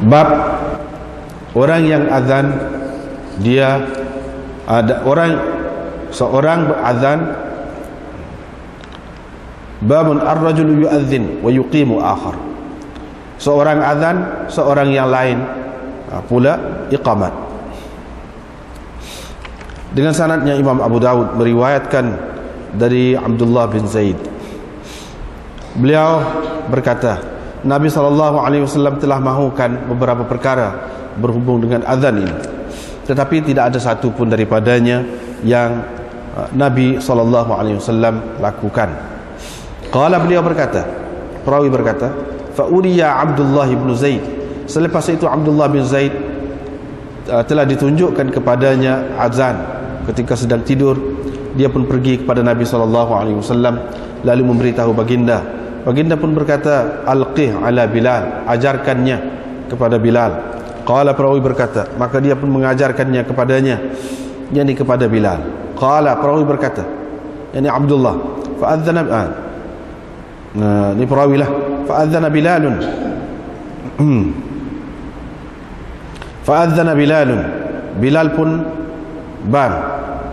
Bab orang yang azan, dia ada seorang berazan. Babun ar-rajulu yu'adzin wa yuqimu akhar. Seorang azan, seorang yang lain pula iqamat. Dengan sanadnya Imam Abu Dawud meriwayatkan dari Abdullah bin Zaid. Beliau berkata, Nabi SAW telah mahukan beberapa perkara berhubung dengan azan ini, tetapi tidak ada satu pun daripadanya yang Nabi SAW lakukan. Qala, beliau berkata, perawi berkata, fa uriya Abdullah bin Zaid. Selepas itu Abdullah bin Zaid telah ditunjukkan kepadanya azan ketika sedang tidur. Dia pun pergi kepada Nabi SAW lalu memberitahu baginda. Baginda pun berkata, alqih ala Bilal, ajarkannya kepada Bilal. Qala, perawi berkata, maka dia pun mengajarkannya kepadanya, yakni kepada Bilal. Qala, perawi berkata, yakni Abdullah, fa'adzana ini perawi lah, fa'adzana Bilalun fa'adzana Bilalun, Bilal pun ban.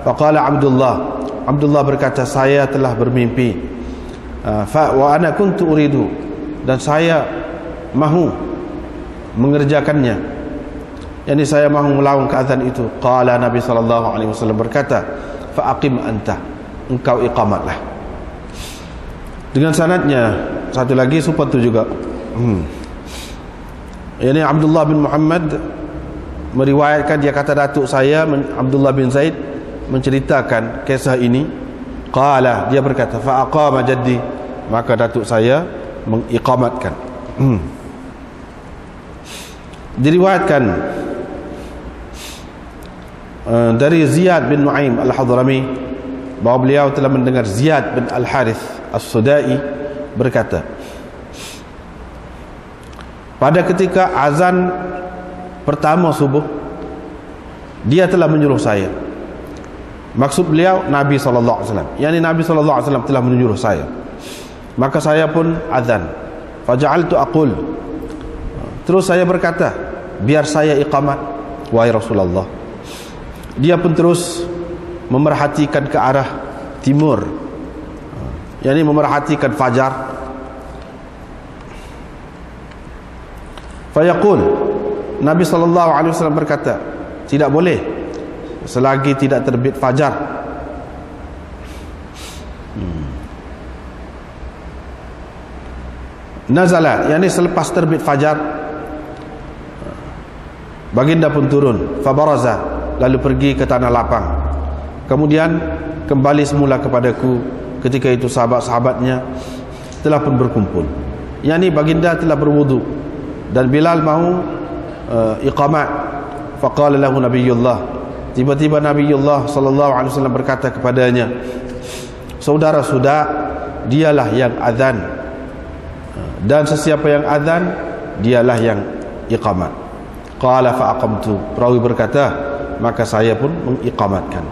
Faqala Abdullah berkata, saya telah bermimpi, wa ana kuntu uridu, dan saya mahu mengerjakannya, yakni saya mahu melawan azan itu. Qala, Nabi SAW berkata, fa aqim anta, engkau iqamatlah. Dengan sanadnya satu lagi supaya itu juga, yakni Abdullah bin Muhammad meriwayatkan, dia kata datuk saya Abdullah bin Zaid menceritakan kisah ini. Qala, dia berkata, fa aqama jaddi, maka datuk saya mengiqamatkan. Diriwayatkan dari Ziyad bin Nu'aim Al-Hadrami bahawa beliau telah mendengar Ziyad bin Al-Harith As-Sudai berkata, pada ketika azan pertama subuh, dia telah menyuruh saya. Maksud beliau Nabi SAW, yakni Nabi SAW telah menyuruh saya, maka saya pun azan. Faja'altu aqul, terus saya berkata, biar saya iqamat wahai Rasulullah. Dia pun terus memerhatikan ke arah timur, yakni memerhatikan fajar. Fayaqul, Nabi SAW berkata, tidak boleh selagi tidak terbit fajar. Nazala, yakni selepas terbit fajar, baginda pun turun. Fabaraza, lalu pergi ke tanah lapang, kemudian kembali semula kepadaku. Ketika itu sahabat-sahabatnya telah pun berkumpul, yakni baginda telah berwudu dan Bilal mahu iqamat. Faqala lahu Nabiyullah, tiba-tiba Nabiyullah SAW berkata kepadanya, saudara sudah, dialah yang azan, dan sesiapa yang azan dialah yang iqamat. Qala fa aqamtu, perawi berkata, maka saya pun mengiqamatkan.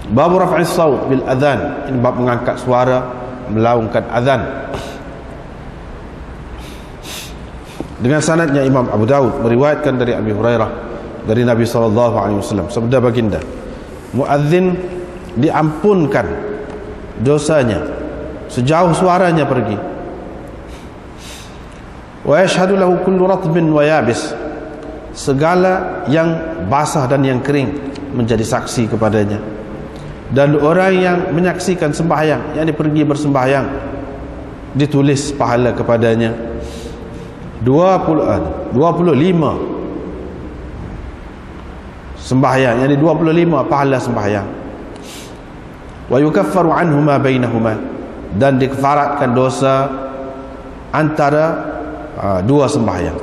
Bab raf'is saut bil adzan, ini bab mengangkat suara melaungkan azan. Dengan sanadnya Imam Abu Dawud meriwayatkan dari Abi Hurairah dari Nabi SAW, sabda baginda, muadzin diampunkan dosanya sejauh suaranya pergi. Wa yashhadu lahu kullu ratbin wa yabis, segala yang basah dan yang kering menjadi saksi kepadanya. Dan orang yang menyaksikan sembahyang, yakni pergi bersembahyang, ditulis pahala kepadanya 25 sembahyang, yakni 25 pahala sembahyang. Wa yukaffaru anhu ma bainahuma, dan dikafaratkan dosa antara dua sembahyang.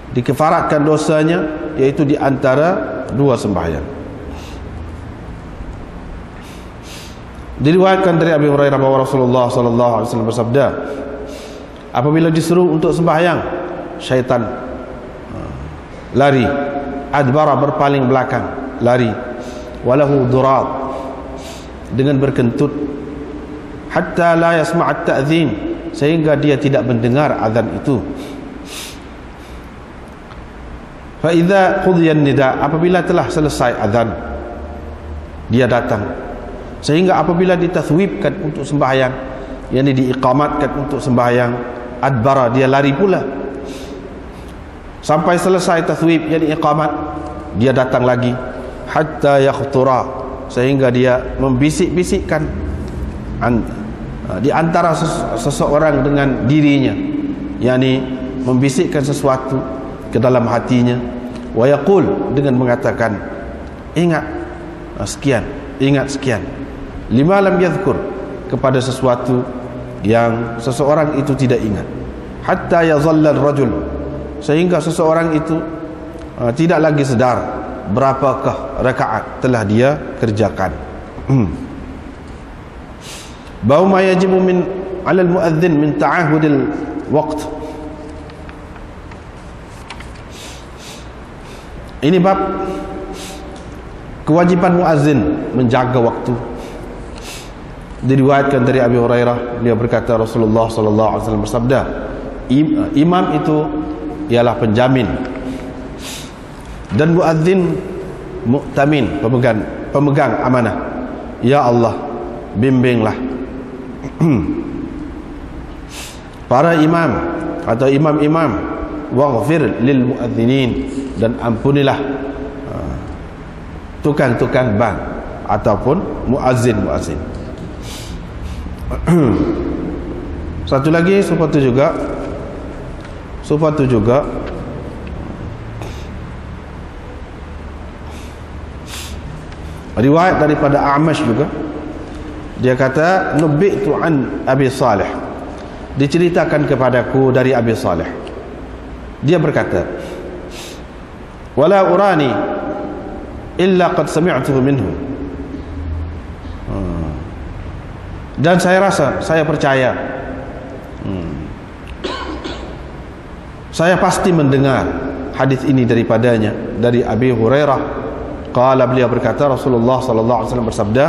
Dikafaratkan dosanya yaitu di antara dua sembahyang. Diriwayatkan dari Abi Hurairah bahwa Rasulullah SAW bersabda, apabila disuruh untuk sembahyang, syaitan lari, adbara berpaling belakang, lari, walahu durat, dengan berkentut, hatta la yasma'at ta'zin, sehingga dia tidak mendengar azan itu. Fa idza qudiya nida, apabila telah selesai azan, dia datang. Sehingga apabila ditathwibkan untuk sembahyang, yakni diiqamatkan untuk sembahyang, adbara, dia lari pula. Sampai selesai tathwib, yakni iqamat, dia datang lagi. Hatta yakhtura, sehingga dia membisik-bisikkan di antara seseorang dengan dirinya, yakni membisikkan sesuatu ke dalam hatinya. Wa yaqul, dengan mengatakan, ingat sekian, ingat sekian. Lima lam yadhkur, kepada sesuatu yang seseorang itu tidak ingat. Hatta yazalla ar-rajul, sehingga seseorang itu tidak lagi sedar berapakah rakaat telah dia kerjakan. Bau ma yajibu min 'ala al-mu'adhdhin min ta'ahudil waqt. Ini bab kewajiban muazzin menjaga waktu. Diriwayatkan dari Abi Hurairah, beliau berkata Rasulullah sallallahu alaihi wasallam bersabda, imam itu ialah penjamin dan muazzin mu'tamin, pemegang amanah. Ya Allah, bimbinglah para imam atau imam-imam, waghfir lil muadzinin, dan ampunilah tukang-tukang bang ataupun muazzin. Satu lagi sifat juga riwayat daripada A'mash juga, dia kata nubitu an Abi Salih, diceritakan kepadaku dari Abi Salih, dia berkata, wala urani illa qad sami'tuhu minhu, dan saya rasa, saya percaya, saya pasti mendengar hadis ini daripadanya, dari Abi Hurairah. Qala, beliau berkata Rasulullah sallallahu alaihi wasallam bersabda,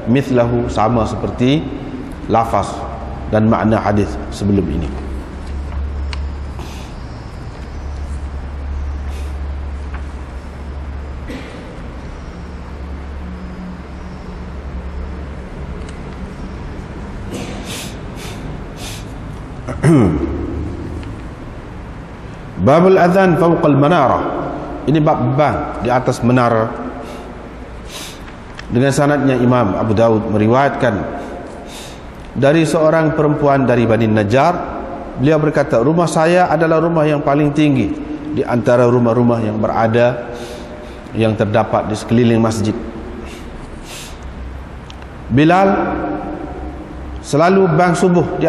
mithlahu, sama seperti lafaz dan makna hadis sebelum ini. Babul adzan fawqa al-manarah. Ini bab bang di atas menara. Dengan sanadnya Imam Abu Daud meriwayatkan dari seorang perempuan dari Bani Najjar, beliau berkata, rumah saya adalah rumah yang paling tinggi di antara rumah-rumah yang terdapat di sekeliling masjid. Bilal selalu bang subuh di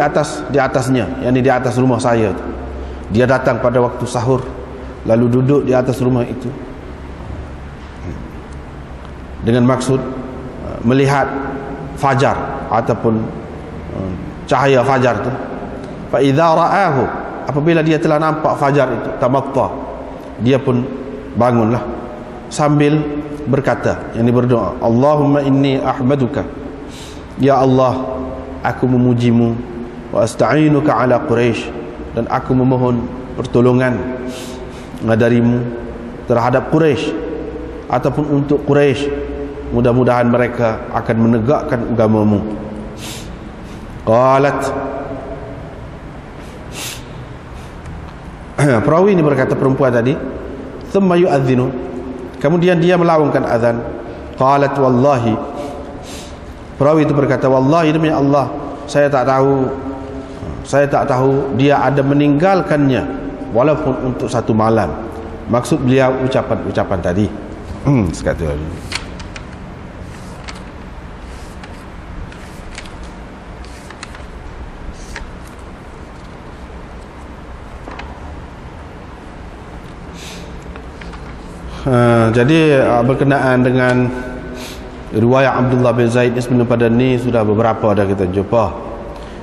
atasnya, yakni di atas rumah saya. Dia datang pada waktu sahur, lalu duduk di atas rumah itu dengan maksud melihat fajar ataupun cahaya fajar itu. Fa idza ra'ahu, apabila dia telah nampak fajar itu, tamatta, dia pun bangunlah sambil berkata, yakni berdoa, Allahumma inni ahmaduka, ya Allah, aku memujimu, wa asta'inuka ala Quraisy, dan aku memohon pertolongan darimu terhadap Quraisy ataupun untuk Quraisy, mudah-mudahan mereka akan menegakkan agamamu. Qalat, perawi ini berkata, perempuan tadi, thumma yu'adzinu, kemudian dia melaungkan azan. Qalat wallahi, perawi itu berkata, wallahi, demi Allah, saya tak tahu dia ada meninggalkannya walaupun untuk satu malam. Maksud beliau ucapan tadi. Sekatu lagi. Jadi berkenaan dengan riwayat Abdullah bin Zaid ni, sebelum pada ni sudah beberapa dah kita jumpa.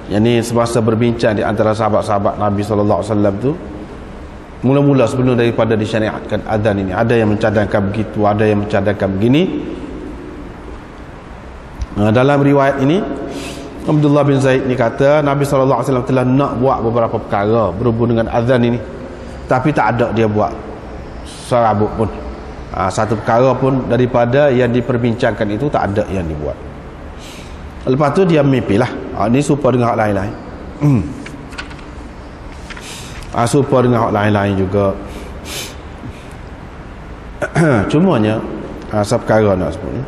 Yang ni semasa berbincang di antara sahabat-sahabat Nabi sallallahu alaihi wasallam tu, mula-mula sebelum daripada disyariatkan azan ini, ada yang mencadangkan begitu, ada yang mencadangkan begini. Dalam riwayat ini Abdullah bin Zaid ni kata Nabi sallallahu alaihi wasallam telah nak buat beberapa perkara berhubung dengan azan ini, tapi tak ada dia buat. serabut pun. Satu perkara pun daripada yang diperbincangkan itu tak ada yang dibuat. Lepas tu dia mimpi lah. Ni serupa dengan hak lain-lain. Serupa dengan hak lain-lain juga. Cumanya asal perkara nak sebut ni,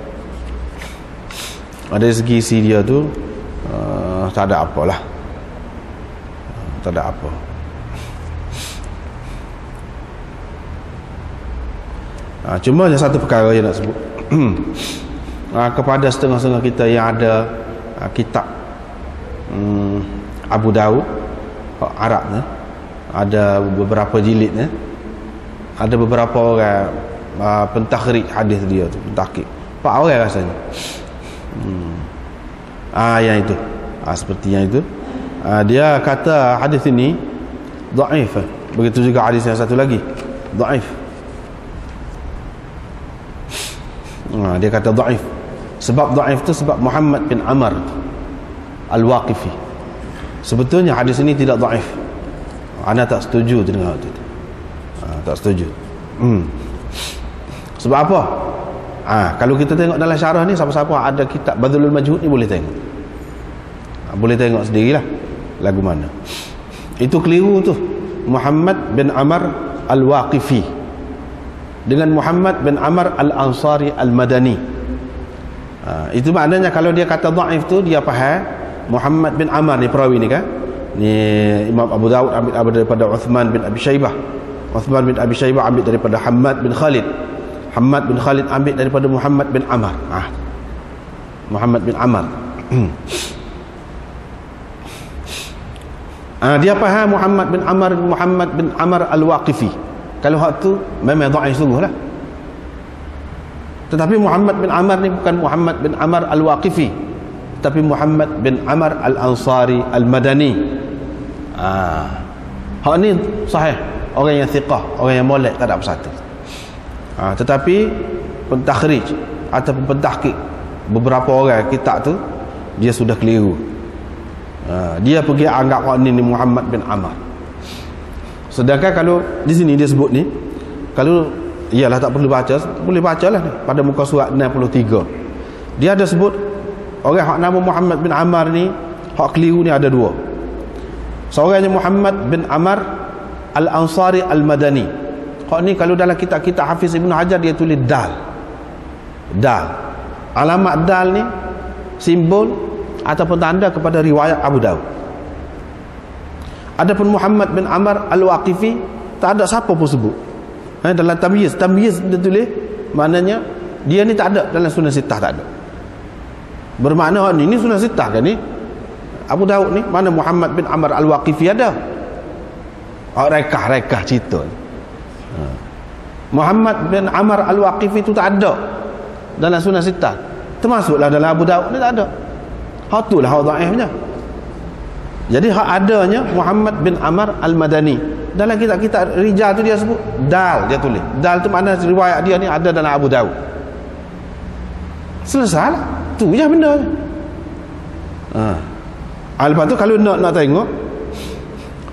dari segi isi dia tu tak ada apalah. Tak ada apa. Cuma ada satu perkara yang nak sebut. Kepada setengah-setengah kita yang ada kitab Abu Daud Arab ni, ada beberapa jilid ni, ada beberapa orang pentakhrij hadis dia tu, pentakik 4 orang rasanya. Yang itu, seperti yang itu, dia kata hadis ini dhaif. Begitu juga hadis yang satu lagi dhaif. Dia kata dhaif. Sebab dhaif tu sebab Muhammad bin Amr Al-Waqifi. Sebetulnya hadis ini tidak dhaif. Ana tak setuju dengan itu. Tak setuju. Sebab apa? Kalau kita tengok dalam syarah ni, siapa-siapa ada kitab Badlul Majhud ni boleh tengok. Boleh tengok sendirilah lagu mana. Itu keliru tu. Muhammad bin Amr Al-Waqifi dengan Muhammad bin Amr Al-Ansari Al-Madani. Itu maknanya kalau dia kata dhaif tu, dia faham Muhammad bin Amr ni perawi ni kan. Ni Imam Abu Daud ambil daripada Uthman bin Abi Shaybah. Uthman bin Abi Shaybah ambil daripada Hammad bin Khalid. Hammad bin Khalid ambil daripada Muhammad bin Amr. Muhammad bin Amr. Dia faham Muhammad bin Amr Al-Waqifi. Kalau hak tu memang dhaif sungguhlah. Tetapi Muhammad bin Amr ni bukan Muhammad bin Amr Al-Waqifi, tapi Muhammad bin Amr Al-Ansari Al-Madani. Hak ni sahih, orang yang thiqah, orang yang molek, tak ada apa satu. Tetapi pentakhrij ataupun pentahqiq beberapa orang kitab tu, dia sudah keliru. Dia pergi anggap hak ni Muhammad bin Amr. Sedangkan kalau di sini dia sebut ni, kalau iyalah tak perlu baca, boleh bacalah ni pada muka surat 63. Dia ada sebut orang hak nama Muhammad bin Amr ni, hak keliru ni ada 2. Seorangnya Muhammad bin Amr Al-Ansari Al-Madani. Hak ni kalau dalam kitab-kitab Hafiz Ibn Hajar dia tulis dal. Alamat dal ni simbol ataupun tanda kepada riwayat Abu Daud. Adapun Muhammad bin Amr Al-Waqifi, tak ada siapa pun sebut. Dalam tamyiz dia tulis, maknanya dia ni tak ada dalam Sunan Sittah, tak ada. Bermakna ni Sunan Sittah kan ni Abu Daud ni, mana Muhammad bin Amr Al-Waqifi ada. Rekah cerita ni. Muhammad bin Amr Al-Waqifi tu tak ada dalam Sunan Sittah. Termasuklah dalam Abu Daud ni tak ada. Hak tu lah hak dhaifnya. Jadi hak adanya Muhammad bin Amr Al-Madani. Dalam kitab-kitab rijal tu dia sebut dal, dia tulis. Dal tu makna riwayat dia ni ada dalam Abu Daud. Selesai lah. Tu je benda je. Lepas tu kalau nak tengok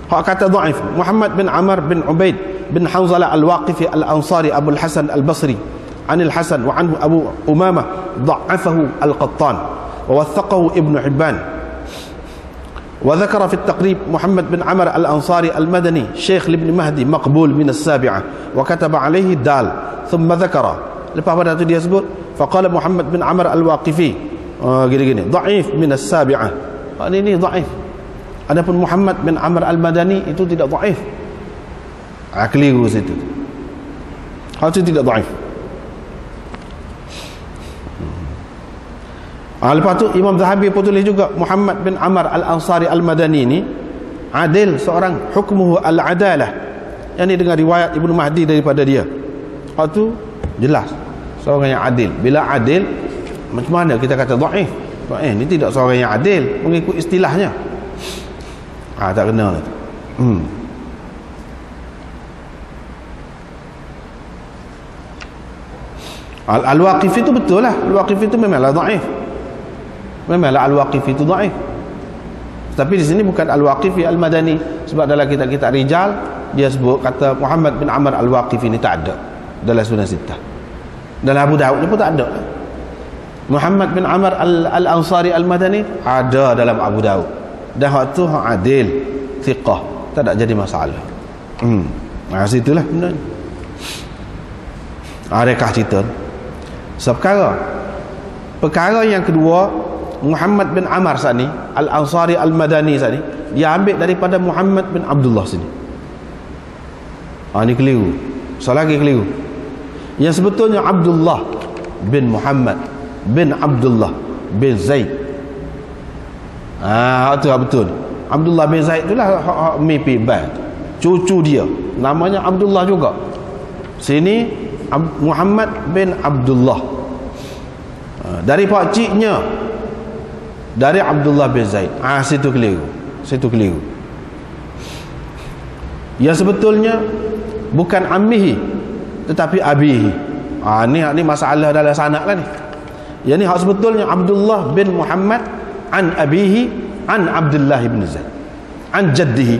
hak kata dhaif, Muhammad bin Amr bin Ubaid bin Hanzalah Al-Waqifi Al-Ansari Abu Al-Hasan Al-Basri Anil Hasan wa anhu Abu Umamah dha'afahu Al-Qattan wa wathaqahu Ibn Hibban. وذكر في التقريب محمد بن عمر الأنصاري المدني شيخ لابن مهدي مقبول من السابعة وكتب عليه دال ثم ذكر. lepas pada itu dia sebut فقال محمد بن عمر الواقفي gini ضعيف من السابعة. Ini ضعيف. Adapun Muhammad bin Amr Al-Madani itu tidak ضعيف. Keliru situ. Itu tidak ضعيف. Lepas tu Imam Zahabi pun tulis juga Muhammad bin Amr Al-Ansari Al-Madani ni adil, seorang hukmuhu al-adalah. Yang ni dengan riwayat Ibnu Mahdi daripada dia. Tu jelas seorang yang adil. Bila adil, macam mana kita kata dhaif? Ni tidak seorang yang adil mengikut istilahnya. Tak kena. Al-Waqifi itu betul lah. Al-Waqifi itu memanglah dhaif. Memanglah Al-Waqifi itu dhaif. Tapi di sini bukan Al-Waqifi Al-Madani, sebab dalam kitab-kitab rijal dia sebut kata Muhammad bin Amr al-Waqifi ni tak ada dalam Sunan Sittah. Dalam Abu Daud ni pun tak ada. Muhammad bin Amr al-Ansari al-Madani ada dalam Abu Daud. Dan hak tu hak adil, thiqah, tak ada jadi masalah. Situlah benda ni. Rekah cerita. Perkara yang kedua, Muhammad bin Amr sini, al-Ansari al-Madani sini, dia ambil daripada Muhammad bin Abdullah sini. Ini keliru. Soal lagi keliru. Yang sebetulnya Abdullah bin Muhammad bin Abdullah bin Zaid. Itu betul. Abdullah bin Zaid itulah mimpi bal. Cucu dia namanya Abdullah juga. Sini Muhammad bin Abdullah. Dari pakciknya dari Abdullah bin Zaid. Situ keliru. Yang sebetulnya bukan ammihi tetapi abihi. Ni masalah dalam sanad lah ni. Yang ni hak sebetulnya Abdullah bin Muhammad an abihi an Abdullah bin Zaid an jaddihi.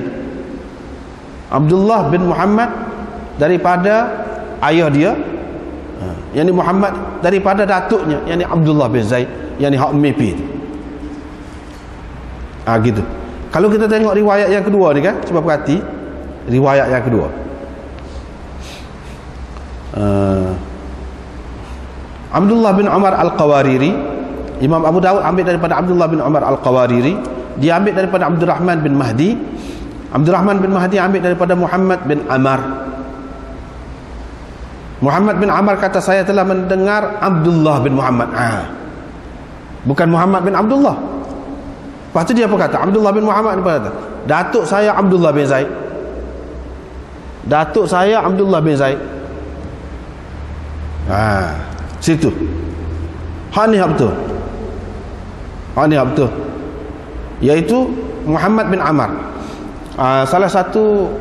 Abdullah bin Muhammad daripada ayah dia, yang ni Muhammad daripada datuknya, yang ni Abdullah bin Zaid, yang ni hak mimpi tu. Gitu. Kalau kita tengok riwayat yang kedua ni kan, cuba perhati riwayat yang kedua. Abdullah bin Umar al-Qawariri, Imam Abu Daud ambil daripada Abdullah bin Umar al-Qawariri, dia ambil daripada Abdurrahman bin Mahdi. Abdurrahman bin Mahdi ambil daripada Muhammad bin Amr. Muhammad bin Amr kata, saya telah mendengar Abdullah bin Muhammad. Bukan Muhammad bin Abdullah. Lepas tu dia apa kata? Abdullah bin Muhammad apa kata? Datuk saya Abdullah bin Zaid. Datuk saya Abdullah bin Zaid. Situ. Hak ni betul. Iaitu Muhammad bin Amr. Salah satu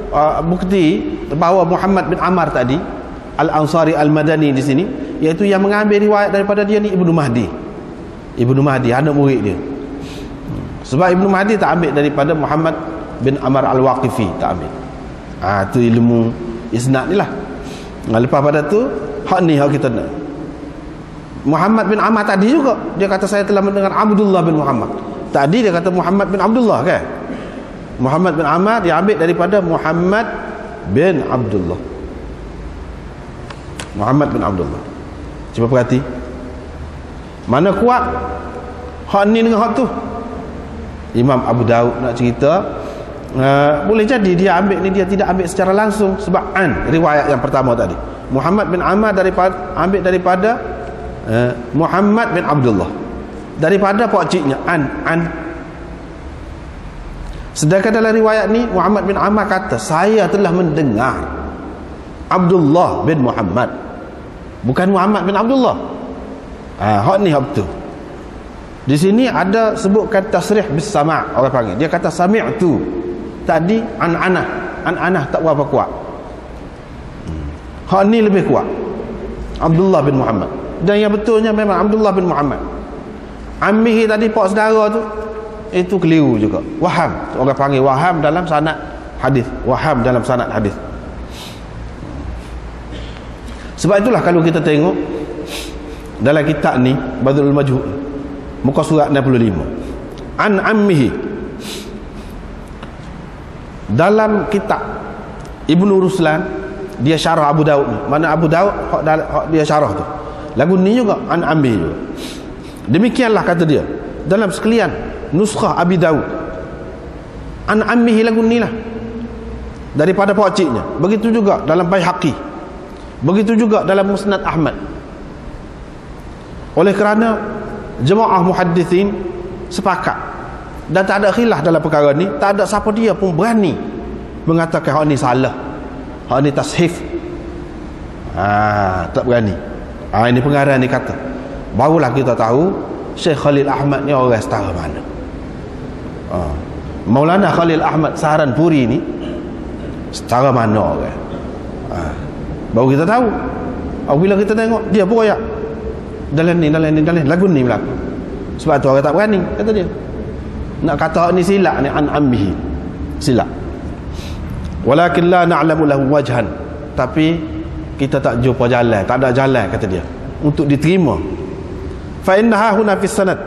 bukti bahawa Muhammad bin Amr tadi, al-Ansari al-Madani di sini, iaitu yang mengambil riwayat daripada dia ni Ibnu Mahdi, anak murid dia. Sebab Ibnu Mahdi tak ambil daripada Muhammad bin Amr al-Waqifi, tak ambil. Tu ilmu isnad ni lah. Lepas pada tu hak ni hak kita nak. Muhammad bin Amr tadi juga dia kata, saya telah mendengar Abdullah bin Muhammad. Tadi dia kata Muhammad bin Abdullah kan. Muhammad bin Amr dia ambil daripada Muhammad bin Abdullah. Muhammad bin Abdullah. Cuba perhati. Mana kuat hak ni dengan hak tu? Imam Abu Daud nak cerita, boleh jadi dia ambil ni, dia tidak ambil secara langsung sebab riwayat yang pertama tadi. Muhammad bin Amr ambil daripada Muhammad bin Abdullah, daripada pakciknya an. Sedangkan dalam riwayat ni Muhammad bin Amr kata, saya telah mendengar Abdullah bin Muhammad, bukan Muhammad bin Abdullah. Hak ni hak betul. Di sini ada sebutkan tasrih bis sama', orang panggil. Dia kata sami'tu. Tadi an'anah tak berapa kuat. Hak ni lebih kuat. Abdullah bin Muhammad. Dan yang betulnya memang Abdullah bin Muhammad. Ammihi tadi pak saudara tu, itu keliru juga. Waham. Orang panggil waham dalam sanad hadis. Waham dalam sanad hadis. Sebab itulah kalau kita tengok dalam kitab ni Badrul Majhul, muka surat 65, an ammihi, dalam kitab Ibnu Ruslan dia syarah Abu Daud ni. Mana Abu Daud hak dia syarah tu. Lagu ni juga an ammihi juga. Demikianlah kata dia dalam sekalian nuskhah Abi Daud, an ammihi lagu ni lah daripada pakciknya. Begitu juga dalam Baihaqi, begitu juga dalam Musnad Ahmad. Oleh kerana jemaah muhaddithin sepakat dan tak ada khilaf dalam perkara ni, tak ada siapa dia pun berani mengatakan hak ni salah, hak ni tashif. Tak berani. Ini pengarang ni kata, barulah kita tahu Syekh Khalil Ahmad ni orang setara mana. Maulana Khalil Ahmad Saharanpuri ni setara mana orang. Baru kita tahu. Bila kita tengok dia pun royak dalam ni lagu ni berlaku. Sebab tu orang tak berani, kata dia. Nak kata ni silap ni an ambihi, silap. walakin la na'lamu lahu wajhan, tapi kita tak jumpa jalan, tak ada jalan kata dia untuk diterima. Fa innaha huna fi sanad,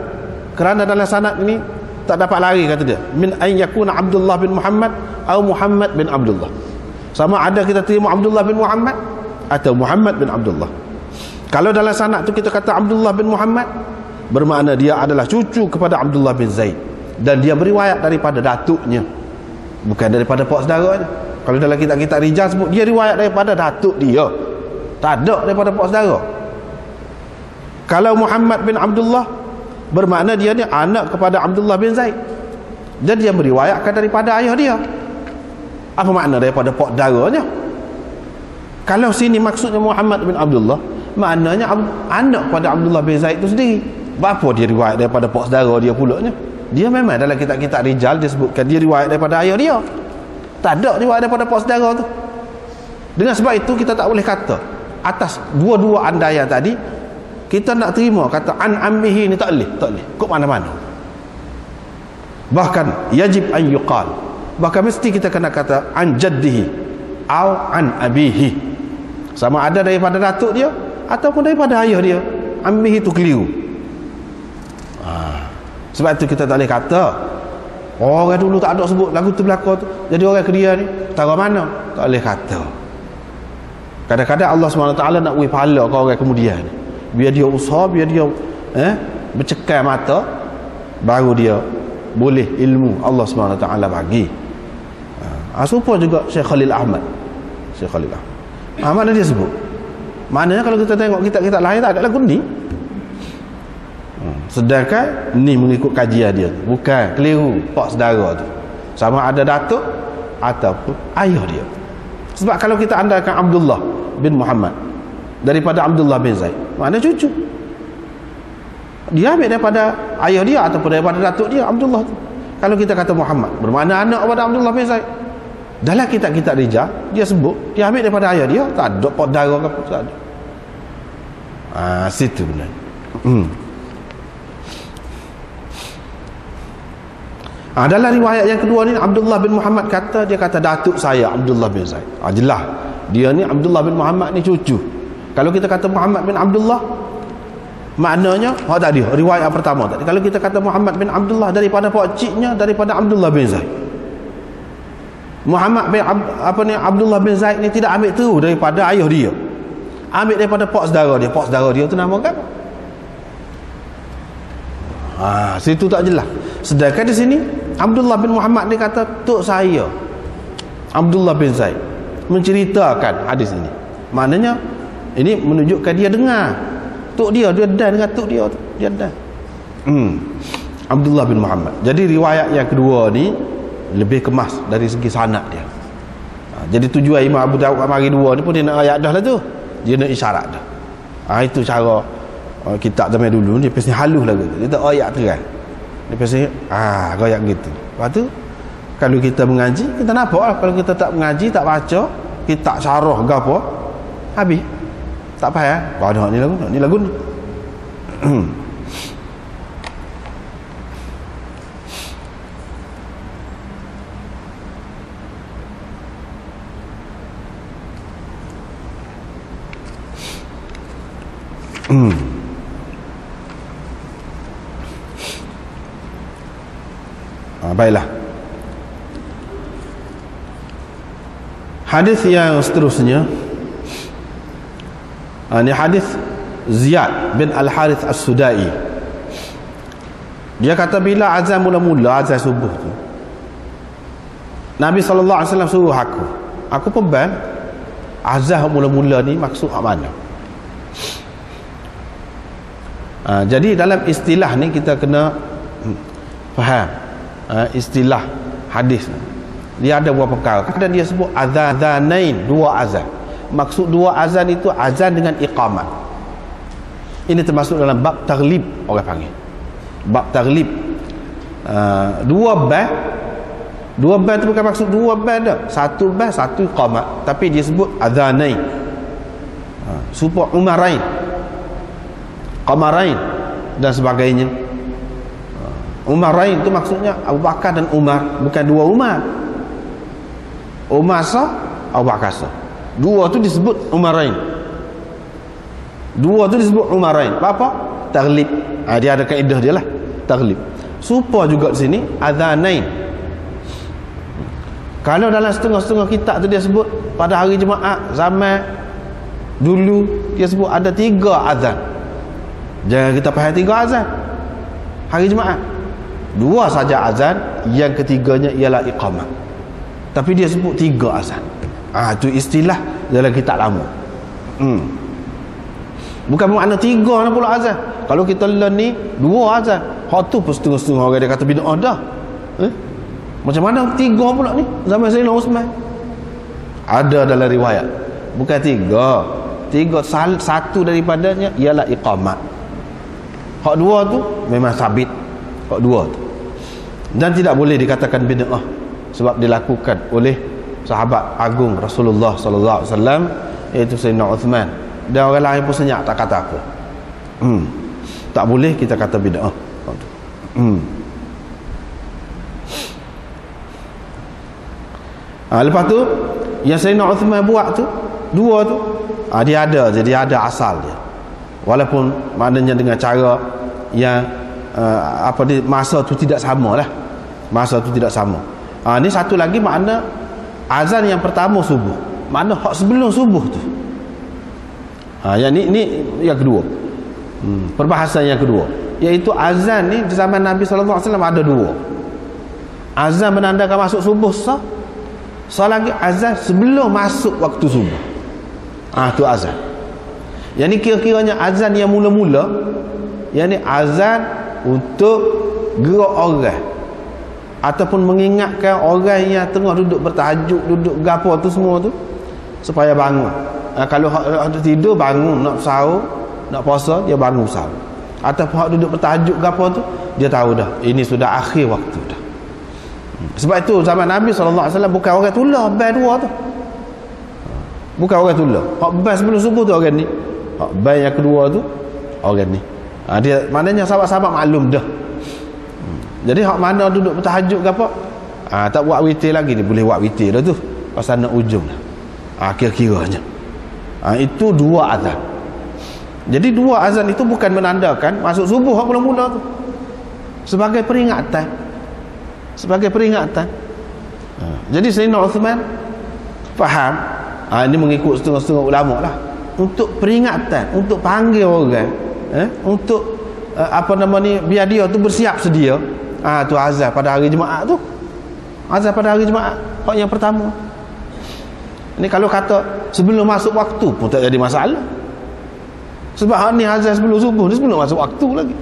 kerana dalam sanad ini tak dapat lari kata dia, min an yakuna Abdullah bin Muhammad atau Muhammad bin Abdullah, sama ada kita terima Abdullah bin Muhammad atau Muhammad bin Abdullah. Kalau dalam sanad tu kita kata Abdullah bin Muhammad, bermakna dia adalah cucu kepada Abdullah bin Zaid, dan dia beriwayat daripada datuknya, bukan daripada pak saudaranya. Kalau dalam kitab-kitab rijal sebut dia riwayat daripada datuk dia, tak ada daripada pak saudara. Kalau Muhammad bin Abdullah, bermakna dia ni anak kepada Abdullah bin Zaid, dan dia meriwayatkan daripada ayah dia. Apa makna daripada pak saudaranya? Kalau sini maksudnya Muhammad bin Abdullah, maknanya anak pada Abdullah bin Zaid itu sendiri. Bapa dia riwayat daripada pak saudara dia pulaknya. Dia memang dalam kitab-kitab rijal dia sebutkan dia riwayat daripada ayah dia, tak ada riwayat daripada pak saudara tu. Dengan sebab itu kita tak boleh kata atas dua-dua andaian tadi kita nak terima kata an ammihi ni, tak boleh kok mana-mana. Bahkan yajib an yuqal, bahkan mesti kita kena kata an jaddihi au an abihi, sama ada daripada datuk dia ataupun daripada ayah dia. Ammihi tu keliru. Sebab itu kita tak boleh kata orang dulu tak ada sebut lagu tu belakang tu, jadi orang kedia ni tara mana, tak boleh kata. Kadang-kadang Allah SWT nak beri pahala ke orang kemudian, biar dia usaha, biar dia bercekal mata, baru dia boleh ilmu Allah SWT bagi. Serupa juga Syekh Khalil Ahmad. Mana dia sebut, maknanya kalau kita tengok kitab-kitab lain tak ada lagu ni. Sedangkan ni mengikut kajian dia, bukan keliru pak saudara tu, sama ada datuk ataupun ayah dia. Sebab kalau kita andalkan Abdullah bin Muhammad daripada Abdullah bin Zaid, mana cucu dia ambil daripada ayah dia ataupun daripada datuk dia Abdullah tu. Kalau kita kata Muhammad, bermakna anak kepada Abdullah bin Zaid. Dalam kitab-kitab rijal dia sebut dia ambil daripada ayah dia, tak ada pak saudara ke apa, tak ada. Situ benar. Dalam riwayat yang kedua ni, Abdullah bin Muhammad kata, dia kata datuk saya Abdullah bin Zaid. Jelas dia ni Abdullah bin Muhammad ni cucu. Kalau kita kata Muhammad bin Abdullah, maknanya tadi riwayat yang pertama tadi, kalau kita kata Muhammad bin Abdullah daripada pak ciknya, daripada Abdullah bin Zaid. Muhammad bin Abdullah bin Zaid ni tidak ambil terus daripada ayah dia, ambil daripada pak saudara dia. Pak saudara dia tu nama apa? Situ tak jelas. Sedangkan di sini Abdullah bin Muhammad dia kata tok saya Abdullah bin Zaid menceritakan hadis ini. Maknanya ini menunjukkan dia dengar tok dia dan dengan tok dia dan Abdullah bin Muhammad. Jadi riwayat yang kedua ni lebih kemas dari segi sanad dia. Jadi tujuan Imam Abu Dawud mari dua ni pun dia nak ayat dah lah tu, dia nak isyarat dah. Itu cara kitab zaman dulu dia pasti halus lah gitu. Dia tak ayat terang, dia pasti royak gitu. Lepas tu kalau kita mengaji, kita nampak lah. Kalau kita tak mengaji, tak baca kitab syarah ke apa, habis tak faham. Nak ni lagu ni baiklah. Hadis yang seterusnya, ini hadis Ziyad bin Al-Harith As-Sudai. Dia kata bila azan mula-mula, azan subuh tu, Nabi SAW suruh aku pembal azan mula-mula ni maksud mana. Jadi dalam istilah ni kita kena faham istilah hadis. Dia ada beberapa perkara. Kadang dia sebut azanain, dua azan. Maksud dua azan itu azan dengan iqamat. Ini termasuk dalam bab taghlib, orang panggil bab taghlib. Dua bab itu bukan maksud dua bab dah, satu bab satu iqamat, tapi dia sebut azanain supaya umarain, qamarain dan sebagainya. Umarain itu maksudnya Abu Bakar dan Umar, bukan dua Umar. Umar sah, Abu Bakar sah. Dua tu disebut Umarain. Dua tu disebut Umarain. Apa? Taglib. Dia ada kaedah dia lah. Taglib. Supa juga di sini adzanain. Kalau dalam setengah-setengah kitab tu dia sebut pada hari Jumaat zaman dulu dia sebut ada 3 azan. Jangan kita faham 3 azan hari Jumaat. 2 saja azan, yang ketiganya ialah iqamah. Tapi dia sebut 3 azan. Itu istilah dalam kitab lama. Bukan makna 3 pula azan. Kalau kita learn ni 2 azan. Hak tu pun setengah-setengah orang dia kata bid'ah dah. Macam mana 3 pula ni zaman Sayyidina Uthman? Ada dalam riwayat. Bukan 3. Satu daripadanya ialah iqamat. Hak 2 tu memang sabit. Hak 2 tu. Dan tidak boleh dikatakan bid'ah sebab dilakukan oleh sahabat agung Rasulullah sallallahu alaihi wasallam, iaitu Sayyidina Uthman. Dan orang lain pun senyap tak kata apa. Tak boleh kita kata bid'ah. Lepas tu yang Sayyidina Uthman buat tu 2 tu, dia ada asal dia. Walaupun maknanya dengan cara yang masa tu tidak sama lah. Masa tu tidak sama. Ni satu lagi makna azan yang pertama subuh. Makna hak sebelum subuh tu. Yang ni yang kedua. Perbahasan yang kedua, iaitu azan ni di zaman Nabi sallallahu alaihi wasallam ada 2. Azan menandakan masuk subuh sah. Lagi azan sebelum masuk waktu subuh. Tu azan. Yang ni kira-kiranya azan yang mula-mula. Yang ni azan untuk gerak orang ataupun mengingatkan orang yang tengah duduk bertahajud, duduk gapo tu semua tu supaya bangun. Kalau hak tidur bangun nak sahur, nak puasa, dia bangun sahur. Ataupun hak duduk bertahajud gapo tu, dia tahu dah ini sudah akhir waktu dah. Sebab itu zaman Nabi SAW bukan orang tular bas 2 tu. Bukan orang tular. Hak bas sebelum subuh tu orang ni. Hak bas yang kedua tu orang ni. Dia maknanya sahabat-sahabat maklum dah. Jadi hak mana duduk bertahajud ke apa, tak buat witir lagi ni, boleh buat witir dah tu pasal nak ujung dah. Kira-kiranya itu 2 azan. Jadi 2 azan itu bukan menandakan masuk subuh hak mula-mula tu, sebagai peringatan. Jadi Sayyidina Uthman faham, ini mengikut setengah-setengah ulama lah, untuk peringatan, untuk panggil orang, untuk biar dia tu bersiap sedia. Tu azan pada hari Jumaat tu. Azan pada hari Jumaat hak yang pertama. Ini kalau kata sebelum masuk waktu pun tak jadi masalah. Sebab hak ni azan sebelum subuh ni sebelum masuk waktu lagi.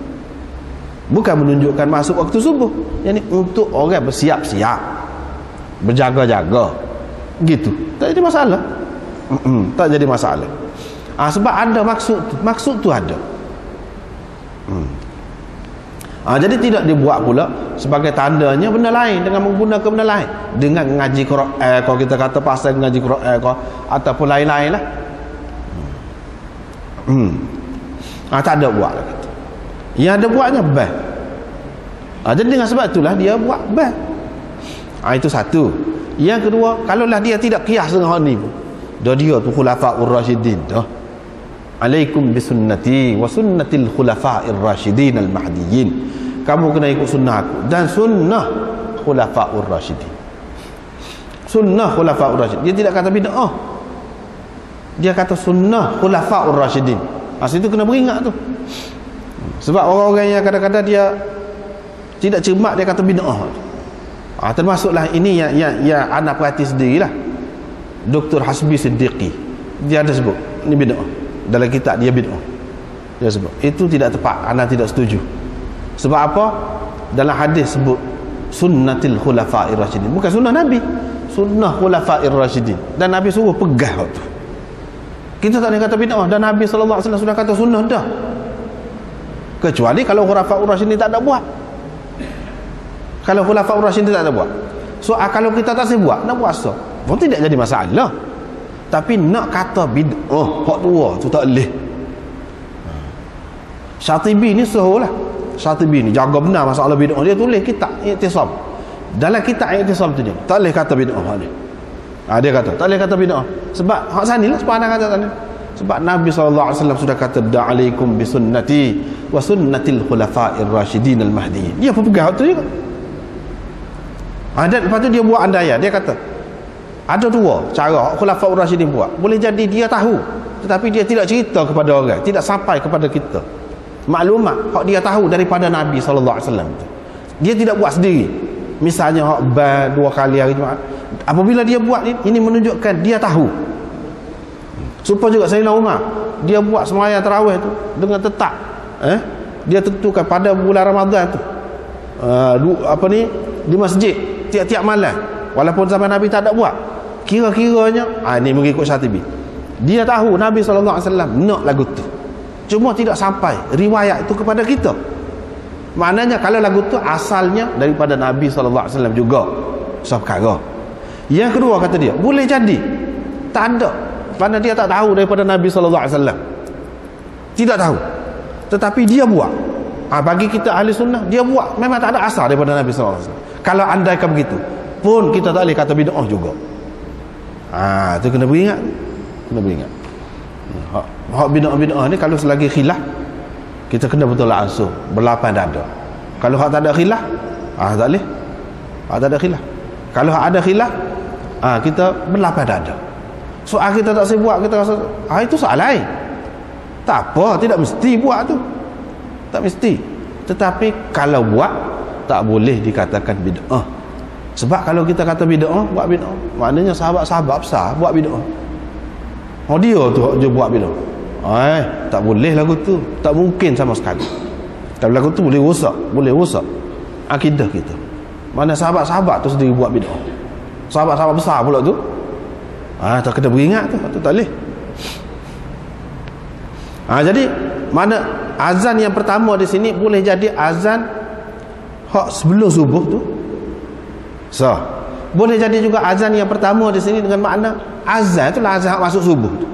Bukan menunjukkan masuk waktu subuh. Yang ni untuk orang bersiap-siap, berjaga-jaga. Gitu. Tak jadi masalah. Tak jadi masalah. Sebab ada maksud tu. Maksud tu ada. Jadi tidak dibuat pula sebagai tandanya benda lain, dengan menggunakan benda lain, dengan mengaji Quran, kalau kita kata pasal mengaji Quran ataupun lain-lain lah. Tak ada buat lah kata. Yang ada buatnya bas. Jadi dengan sebab itulah dia buat bas. Itu satu. Yang kedua, kalaulah dia tidak qiyas dengan hal ni pun, dia tu khulafaur rasyidin dah. Alaikum bisunnati wa sunnatil khulafa'ir rasyidin al-mahdiyyin. Kamu kena ikut sunnah aku dan sunnah khulafa'ur rasyidin. Sunnah khulafa'ur rasyidin. Dia tidak kata bid'ah. Dia kata sunnah khulafa'ur rasyidin. Situ kena beringat tu. Sebab orang-orang yang kadang-kadang dia tidak cermat, dia kata bid'ah. Termasuklah ini yang anak perhati sendirilah. Dr. Hasbi Siddiqi, dia ada sebut ini bid'ah. Dalam kitab dia bid'ah. Dia sebut itu tidak tepat, anda tidak setuju. Sebab apa? Dalam hadis sebut sunnatil khulafa'ir rasyidin, bukan sunnah Nabi, sunnah khulafa'ir rasyidin, dan Nabi suruh pegang tu. Kita tak boleh kata bid'ah, dan Nabi sallallahu alaihi wasallam sudah kata sunnah dah. Kecuali kalau khulafa'ur rasyidin tak ada buat. Kalau khulafa'ur rasyidin tak ada buat, kalau kita tak boleh buat, nak puasa pun tidak jadi masalah. Tapi nak kata bid'ah hak dua tu tak boleh. Syatibi ni seholah. Syatibi ni jaga benar masalah bid'ah. Dia tulis kitab I'tisam. Dalam kitab I'tisam tu dia tak boleh kata bid'ah ni. Dia kata tak boleh kata bid'ah. Sebab hak sanilah sepandang kata tadi. Sebab Nabi SAW sudah kata da'alaikum bisunnati wa sunnatil khulafa'ir rasyidin al-mahdiyyin. Dia pegang tu juga. Dan lepas tu dia buat andaian. Dia kata ada dua cara khulafa'ur rasyidin buat. Boleh jadi dia tahu, tetapi dia tidak cerita kepada orang, tidak sampai kepada kita maklumat hak dia tahu daripada Nabi SAW. Dia tidak buat sendiri. Misalnya hak ban 2 kali hari Jumaat, apabila dia buat ini menunjukkan dia tahu. Supaya juga Sayyidina Umar, dia buat sembahyang tarawih tu dengan tetap, dia tentukan pada bulan Ramadan tu, di masjid tiap-tiap malam, walaupun zaman Nabi tak ada buat. Kira-kiranya ini mengikut Syatibi, dia tahu Nabi SAW nak lagu tu, cuma tidak sampai riwayat itu kepada kita. Maknanya kalau lagu tu asalnya daripada Nabi SAW juga, perkara. Yang kedua kata dia, boleh jadi tak ada, kerana dia tak tahu daripada Nabi SAW, tidak tahu, tetapi dia buat. Bagi kita ahli sunnah, dia buat memang tak ada asal daripada Nabi SAW. Kalau andaikan begitu pun kita tak boleh kata bid'ah juga. Itu kena beringat, kena beringat. Hak bid'ah ni kalau selagi khilaf, kita kena betul langsung berlapan dada. Kalau hak tak ada khilaf, tak boleh. Hak tak ada khilaf. Kalau hak ada khilaf, kita berlapan dada. Soal kita tak boleh buat, kita rasa itu soal lain. Tak apa, tidak mesti buat tu, tak mesti. Tetapi kalau buat, tak boleh dikatakan bid'ah. Sebab kalau kita kata bid'ah, buat bid'ah, maknanya sahabat-sahabat besar buat bid'ah. Dia tu je buat bid'ah. Tak boleh lagu tu, tak mungkin sama sekali. Tapi lagu tu boleh rosak akidah kita. Mana sahabat-sahabat tu sendiri buat bid'ah, sahabat-sahabat besar pula tu. Tak kena beringat tu tak boleh. Jadi mana azan yang pertama di sini boleh jadi azan hak sebelum subuh tu. Boleh jadi juga azan yang pertama di sini dengan makna azan itulah azan hak masuk subuh tu.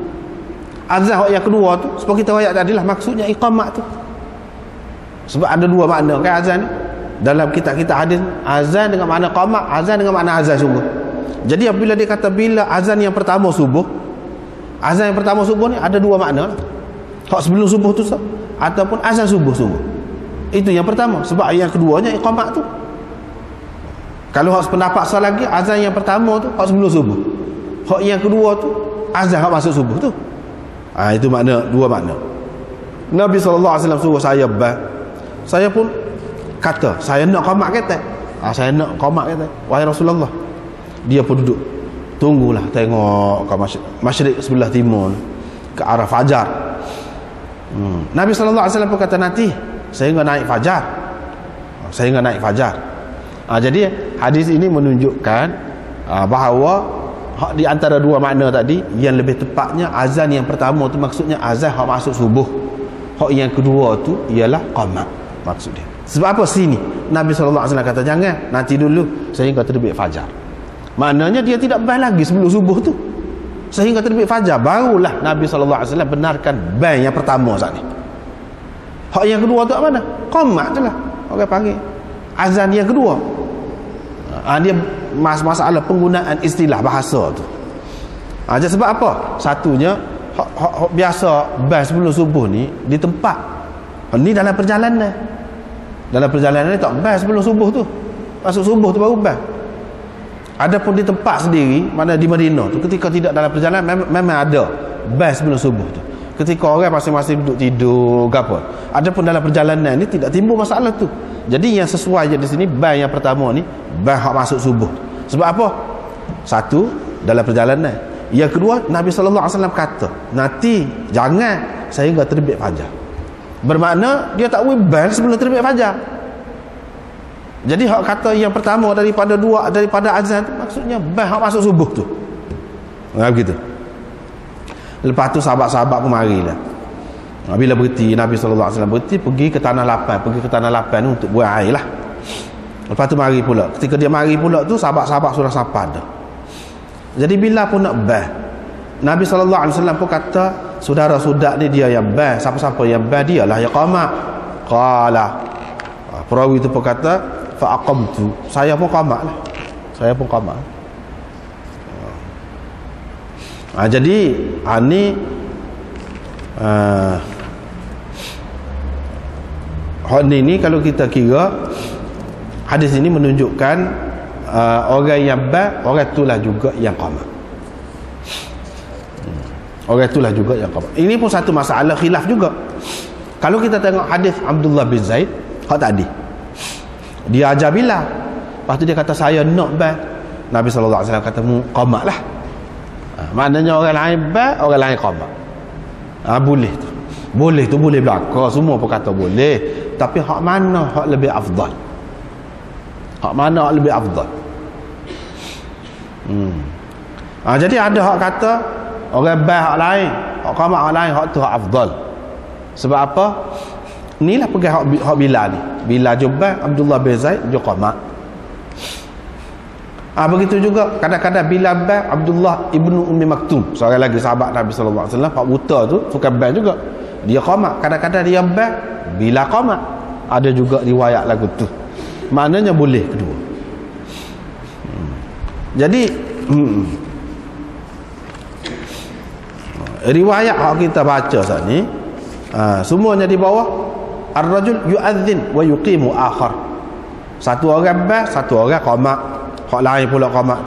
Azan hak yang kedua tu seperti kita ayat tadilah, maksudnya iqamat tu. Sebab ada dua makna kan azan ni. Dalam kitab-kitab hadis, azan dengan makna qamat, azan dengan makna azan sungguh. Jadi apabila dia kata bila azan yang pertama subuh, azan yang pertama subuh ni ada dua makna. Hak sebelum subuh tu ataupun azan subuh sungguh. Itu yang pertama. Sebab yang keduanya iqamat tu. Kalau hak sependapat sah lagi, azan yang pertama tu hak sebelum subuh. Hak yang kedua tu azan hak masuk subuh tu. Itu makna, dua makna. Nabi SAW suruh saya saya pun kata saya nak qamat kata. Saya nak qamat kata. Wahai Rasulullah. Dia pun duduk, tunggulah tengok ke masyrik sebelah timur ke arah fajar. Nabi SAW pun kata nanti sehingga naik fajar, sehingga naik fajar. Jadi hadis ini menunjukkan bahawa di antara dua makna tadi, yang lebih tepatnya azan yang pertama tu maksudnya azan hak masuk subuh, hak yang kedua tu ialah qamat maksud dia. Sebab apa sini Nabi SAW kata jangan, nanti dulu sehingga terbit fajar. Maknanya dia tidak ban lagi sebelum subuh tu, sehingga terbit fajar barulah Nabi SAW benarkan ban yang pertama saat ni. Hak yang kedua tu mana? Qamat tu lah orang panggil azan yang kedua. Dia masalah penggunaan istilah bahasa tu. Jadi sebab apa? Satunya hak biasa ban sebelum subuh ni di tempat ni dalam perjalanan. Dalam perjalanan ni tak ban sebelum subuh tu, masuk subuh tu baru ban. Adapun di tempat sendiri, mana di Madinah tu, ketika tidak dalam perjalanan memang ada ban sebelum subuh tu. Ketika orang masing-masing duduk tidur ke apa. Adapun dalam perjalanan ni tidak timbul masalah tu. Jadi yang sesuai je di sini ban yang pertama ni ban hak masuk subuh. Sebab apa? Satu, dalam perjalanan. Yang kedua, Nabi SAW kata nanti jangan sehingga terbit fajar. Bermakna dia tak boleh ban sebelum terbit fajar. Jadi hak kata yang pertama daripada azan tu maksudnya ban hak masuk subuh tu. Begitu. Lepas tu sahabat-sahabat pun marilah. Bila berhenti, Nabi SAW berhenti pergi ke tanah lapan untuk buang air lah. Lepas tu mari pula. Ketika dia mari pula tu, sahabat-sahabat sudah sampai dah. Jadi bila pun nak ban, Nabi SAW pun kata saudara-saudara ni dia yang ban. Siapa-siapa yang ban dia lah yang qamat. Qala, perawi tu pun kata fa aqamtu, saya pun qamat lah. Saya pun qamat. Jadi ni ni kalau kita kira hadis ini menunjukkan orang yang orang itulah juga yang qamat. Orang itulah juga yang qamat. Ini pun satu masalah khilaf juga. Kalau kita tengok hadis Abdullah bin Zaid, hak tadi dia ajar Bilal, lepas tu dia kata saya nak Nabi SAW kata qamat lah. Maknanya orang lain orang lain qamat. Boleh tu. Boleh tu boleh belaka, semua pun kata boleh. Tapi hak mana hak lebih afdal? Hak mana hak lebih afdal? Jadi ada hak kata orang hak lain, hak qamat hak lain, hak tu hak afdal. Sebab apa? Inilah pegang hak Bilal ni. Bilal jubah, Abdullah bin Zaid dia qamat. Begitu juga kadang-kadang Bilal bang Abdullah ibnu Ummi Maktum, seorang lagi sahabat Nabi sallallahu alaihi wasallam, hak buta tu suka bang juga. Dia qamat, kadang-kadang dia bang Bilal qamat. Ada juga riwayat lagu tu. Maknanya boleh kedua. Jadi riwayat yang kita baca saat ni semuanya di bawah ar-rajul yu'adzin wa yuqimu akhar. Satu orang bang, satu orang qamat, hak lain pula qamat.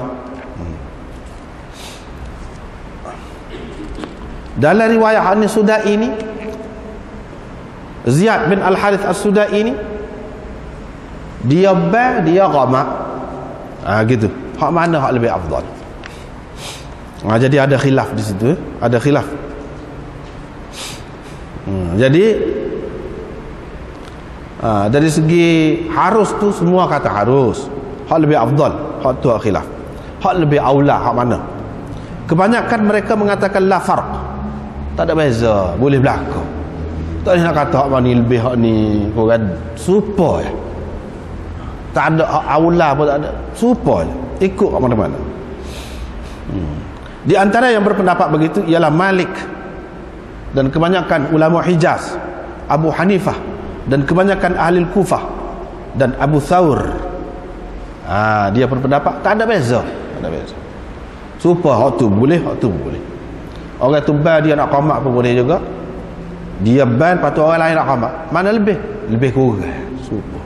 Dalam riwayat Hanis Sudai ini, Ziyad bin Al-Harith As-Sudai ini dia bang, dia qamat. Gitu. Hak mana hak lebih afdal? Jadi ada khilaf di situ, ada khilaf. Jadi dari segi harus tu semua kata harus. Hak lebih afdal, hak tu hak khilaf. Hak lebih aula hak mana? Kebanyakan mereka mengatakan la farq. Tak ada beza, boleh berlaku. Tak nak kata hak mana lebih, hak ni orang super je. Tak ada hak aula pun tak ada. Super je. Ikut kat mana-mana. Di antara yang berpendapat begitu ialah Malik dan kebanyakan ulama Hijaz, Abu Hanifah dan kebanyakan ahli Kufah dan Abu Thawr. Dia berpendapat tak ada beza, tak ada beza. Super hak tu boleh, hak tu boleh. Orang tu ban dia nak qamat pun boleh juga. Dia ban patut orang lain nak qamat. Mana lebih? Lebih kurang. Super.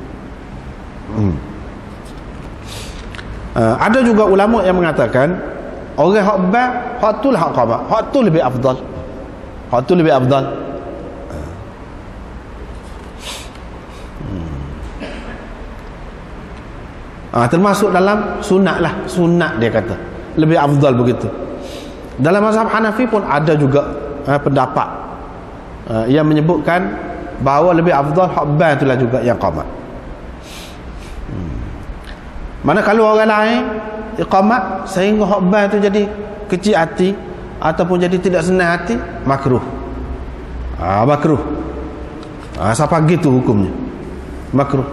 Ada juga ulama yang mengatakan orang hak ban, hak tu lah hak qamat. Hak tu lebih afdal. Hak tu lebih afdal. Termasuk dalam sunat lah. Sunat dia kata lebih afdal begitu. Dalam mazhab Hanafi pun ada juga pendapat yang menyebutkan bahawa lebih afdal hak ban itulah juga yang qamat. Mana kalau orang lain iqamat sehingga hak ban tu jadi kecil hati ataupun jadi tidak senang hati, makruh. Makruh. Siapa gitu hukumnya? Makruh.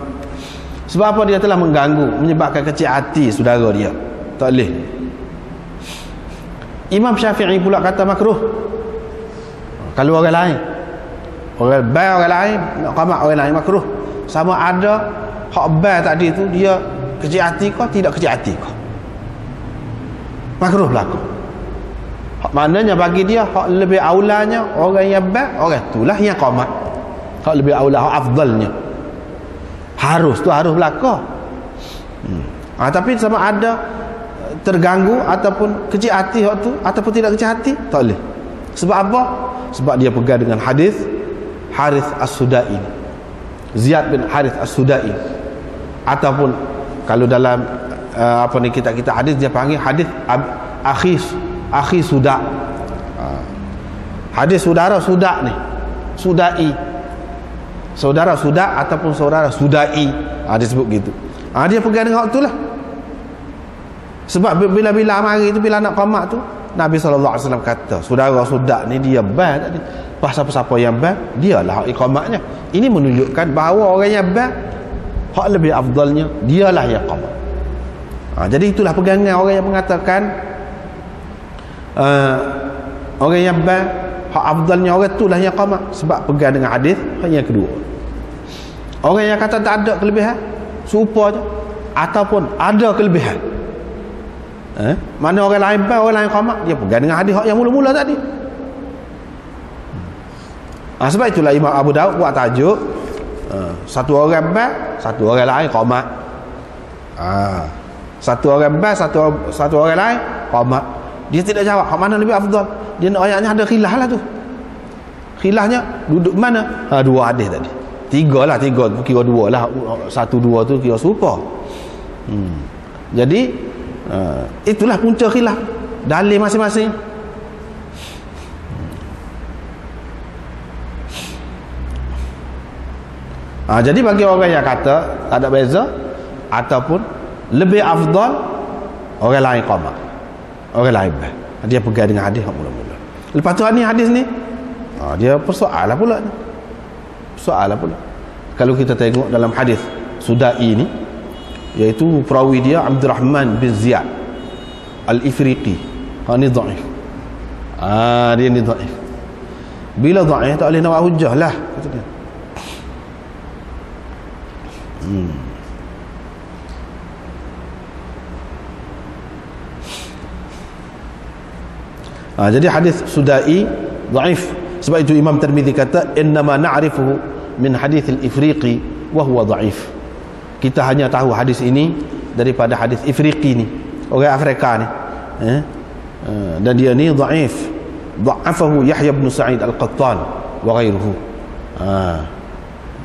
Sebab apa? Dia telah mengganggu, menyebabkan kecil hati saudara dia. Tak boleh. Imam Syafi'i pula kata makruh. Kalau orang lain, orang ban orang lain nak qamat orang lain, makruh. Sama ada hak ban tadi tu dia kecil hati kau, tidak kecil hati kau, makruh berlaku. Maknanya bagi dia hak lebih aulanya orang yang ban, orang itulah yang qamat. Hak lebih aula, hak afdalnya. Harus tu harus berlaku. Tapi sama ada terganggu ataupun kecil hati hak tu ataupun tidak kecil hati, tak boleh. Sebab apa? Sebab dia pegang dengan hadis Harith As-Sudai, Ziyad bin Harith As-Sudai, ataupun kalau dalam kita hadis dia panggil hadis akhi Suda. Hadis saudara Suda ni, Sudai, saudara Suda ataupun saudara Sudai, disebut gitu. Dia pegang dengan waktu lah. Sebab bila-bila mari tu, bila nak qamat tu, Nabi SAW kata saudara Suda ni dia ban tadi. Pas siapa-siapa yang ban, dialah hak iqamatnya. Ini menunjukkan bahawa orang yang ban hak lebih afdalnya dialah yang qamat. Jadi itulah pegangan orang yang mengatakan orang yang ban hak afdalnya orang itulah yang qamat, sebab pegang dengan hadis yang kedua. Orang yang kata tak ada kelebihan, serupa je, ataupun ada kelebihan, Mana orang lain bal, orang lain qamat, dia pegang dengan hadis yang mula-mula tadi. Sebab itulah Imam Abu Daud buat tajuk satu orang bal, satu orang lain qamat. Satu orang bal, satu orang lain qamat. Dia tidak jawab hak mana lebih afdal. Dia nak ayatnya ada khilaf lah tu. Khilafnya duduk mana? Dua hadis tadi. Tiga kira dua lah. Satu dua tu kira serupa. Jadi itulah punca khilaf dalil masing-masing. Jadi bagi orang yang kata tak ada beza ataupun lebih afdal, orang lain qamat, orang lain dia pegang dengan hadis mula-mula. Lepas tu ni hadis ni dia persoalan pula ni. Soalan pula. Kalau kita tengok dalam hadis Sudai ni, iaitu perawi dia Abdurrahman bin Ziyad Al-Ifriqi. Ni dhaif. Dia ni dhaif. Bila dhaif tak boleh nak hujah lah kata dia. Jadi hadis Sudai dhaif. Sebab itu Imam Tirmizi kata innama na'rifuhu min hadis al-Ifriqi wa huwa dhaif. Kita hanya tahu hadis ini daripada hadis Ifriqi ni, orang Afrika ni. Dan dia ni dhaif. Dha'afahu Yahya bin Sa'id Al-Qattan wa ghairuhu.